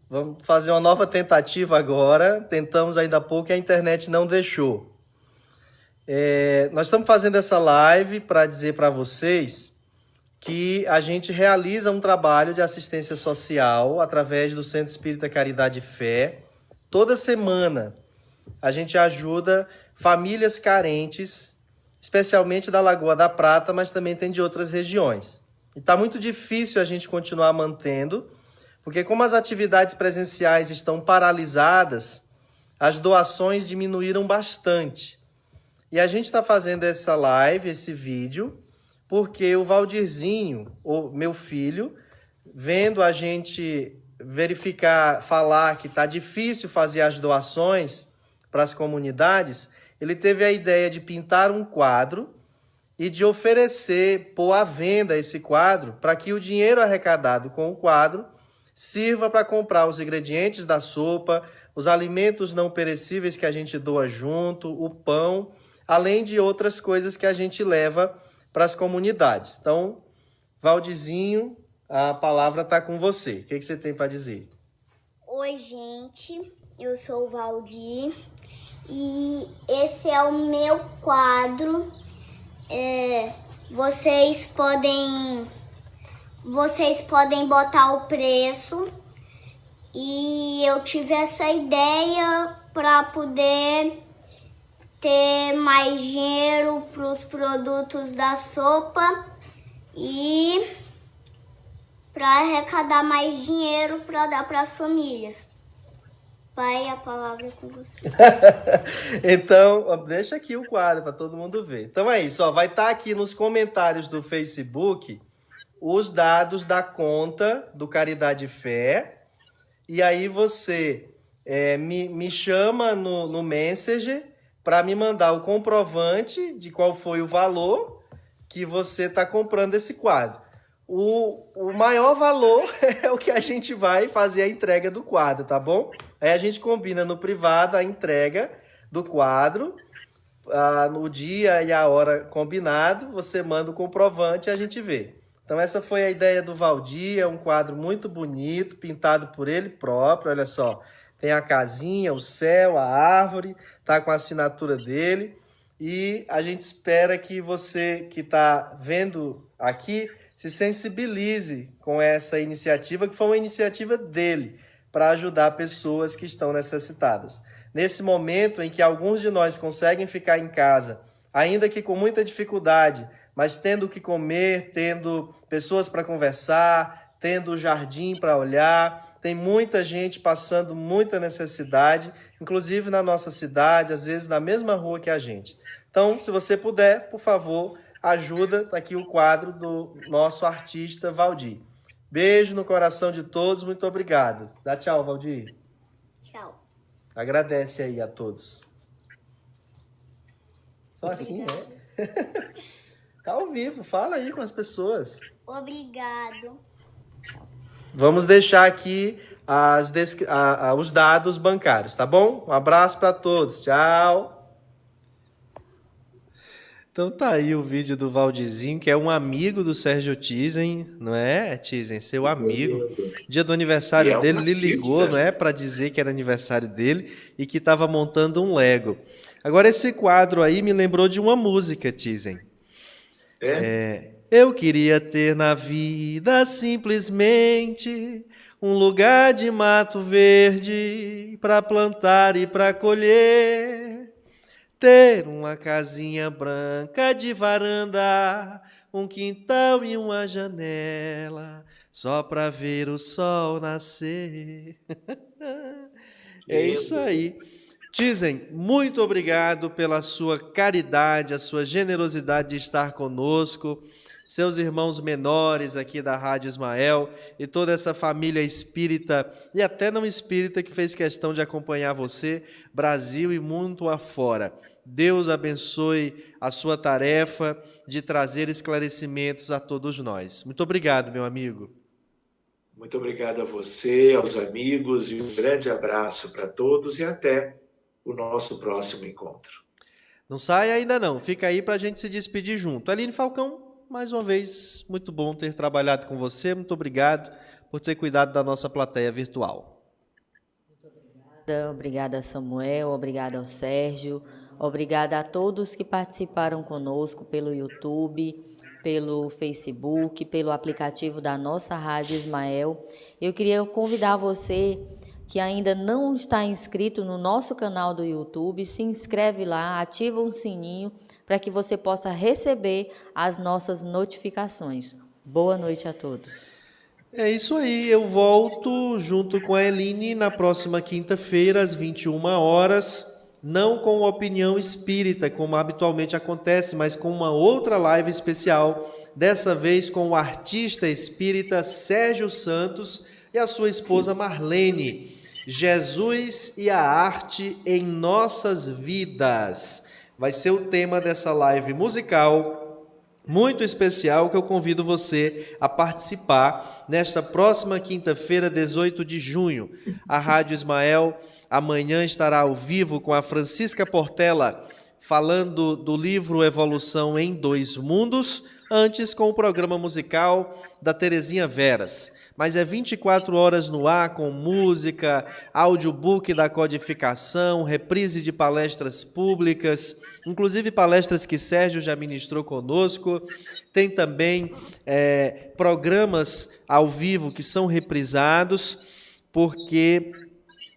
vamos fazer uma nova tentativa agora. Tentamos ainda há pouco e a internet não deixou. Nós estamos fazendo essa live para dizer para vocês que a gente realiza um trabalho de assistência social através do Centro Espírita Caridade e Fé. Toda semana a gente ajuda famílias carentes, especialmente da Lagoa da Prata, mas também tem de outras regiões. E está muito difícil a gente continuar mantendo, porque como as atividades presenciais estão paralisadas, as doações diminuíram bastante. E a gente está fazendo essa live, esse vídeo, porque o Valdirzinho, o meu filho, vendo a gente verificar, falar que está difícil fazer as doações para as comunidades, ele teve a ideia de pintar um quadro e de oferecer, pôr à venda esse quadro, para que o dinheiro arrecadado com o quadro sirva para comprar os ingredientes da sopa, os alimentos não perecíveis que a gente doa junto, o pão, além de outras coisas que a gente leva para as comunidades. Então, Valdizinho, a palavra está com você. O que você tem para dizer? Oi, gente. Eu sou o Valdir e esse é o meu quadro. Vocês podem botar o preço e eu tive essa ideia para poder ter mais dinheiro para os produtos da sopa e para arrecadar mais dinheiro para dar para as famílias. Pai, a palavra é com você. Então, deixa aqui o quadro para todo mundo ver. Então é isso, ó, vai estar aqui nos comentários do Facebook os dados da conta do Caridade e Fé. E aí você me chama no Messenger para me mandar o comprovante de qual foi o valor que você está comprando esse quadro. O maior valor é o que a gente vai fazer a entrega do quadro, tá bom? Aí a gente combina no privado a entrega do quadro, no dia e a hora combinado, você manda o comprovante e a gente vê. Então essa foi a ideia do Valdir, é um quadro muito bonito, pintado por ele próprio, olha só. Tem a casinha, o céu, a árvore, tá com a assinatura dele. E a gente espera que você que está vendo aqui se sensibilize com essa iniciativa, que foi uma iniciativa dele, para ajudar pessoas que estão necessitadas. Nesse momento em que alguns de nós conseguem ficar em casa, ainda que com muita dificuldade, mas tendo o que comer, tendo pessoas para conversar, tendo o jardim para olhar, tem muita gente passando muita necessidade, inclusive na nossa cidade, às vezes na mesma rua que a gente. Então, se você puder, por favor, ajuda, tá aqui o quadro do nosso artista Valdir. Beijo no coração de todos, muito obrigado. Dá tchau, Valdir. Tchau. Agradece aí a todos. Só assim, né? Tá ao vivo, fala aí com as pessoas. Obrigado. Vamos deixar aqui os dados bancários, tá bom? Um abraço para todos, tchau. Então tá aí o vídeo do Valdirzinho, que é um amigo do Sérgio Tizen, não é, Tizen? Seu amigo. Dia do aniversário dele, ele ligou, não é? Para dizer que era aniversário dele e que estava montando um Lego. Agora, esse quadro aí me lembrou de uma música, Tizen. Eu queria ter na vida simplesmente um lugar de mato verde para plantar e para colher. Ter uma casinha branca de varanda, um quintal e uma janela, só para ver o sol nascer. É isso aí. Tizen, muito obrigado pela sua caridade, a sua generosidade de estar conosco, seus irmãos menores aqui da Rádio Ismael e toda essa família espírita e até não espírita que fez questão de acompanhar você, Brasil e mundo afora. Deus abençoe a sua tarefa de trazer esclarecimentos a todos nós. Muito obrigado, meu amigo. Muito obrigado a você, aos amigos, e um grande abraço para todos e até o nosso próximo encontro. Não sai ainda não, fica aí para a gente se despedir junto. Aline Falcão, mais uma vez, muito bom ter trabalhado com você, muito obrigado por ter cuidado da nossa plateia virtual. Obrigada, Samuel, obrigada ao Sérgio, obrigada a todos que participaram conosco pelo YouTube, pelo Facebook, pelo aplicativo da nossa Rádio Ismael. Eu queria convidar você que ainda não está inscrito no nosso canal do YouTube, se inscreve lá, ativa o sininho para que você possa receber as nossas notificações. Boa noite a todos. É isso aí, eu volto junto com a Eline na próxima quinta-feira, às 21 horas, não com opinião espírita, como habitualmente acontece, mas com uma outra live especial, dessa vez com o artista espírita Sérgio Santos e a sua esposa Marlene. Jesus e a arte em nossas vidas. Vai ser o tema dessa live musical muito especial que eu convido você a participar nesta próxima quinta-feira, 18 de junho. A Rádio Ismael amanhã estará ao vivo com a Francisca Portela, falando do livro Evolução em Dois Mundos, antes com o programa musical da Terezinha Veras. Mas é 24 horas no ar, com música, audiobook da codificação, reprise de palestras públicas, inclusive palestras que Sérgio já ministrou conosco. Tem também programas ao vivo que são reprisados, porque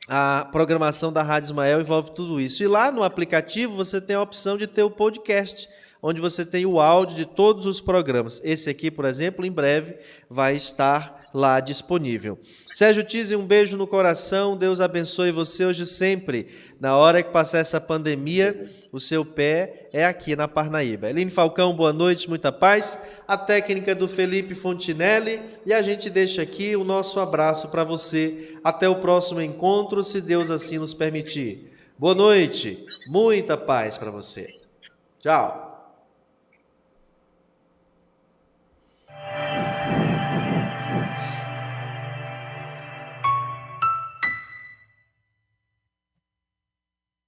a programação da Rádio Ismael envolve tudo isso. E lá no aplicativo você tem a opção de ter o podcast, onde você tem o áudio de todos os programas. Esse aqui, por exemplo, em breve vai estar lá disponível. Sérgio Tizzi, um beijo no coração, Deus abençoe você hoje e sempre. Na hora que passar essa pandemia, o seu pé é aqui na Parnaíba. Eline Falcão, boa noite, muita paz. A técnica do Felipe Fontinelli, e a gente deixa aqui o nosso abraço para você. Até o próximo encontro, se Deus assim nos permitir. Boa noite, muita paz para você. Tchau.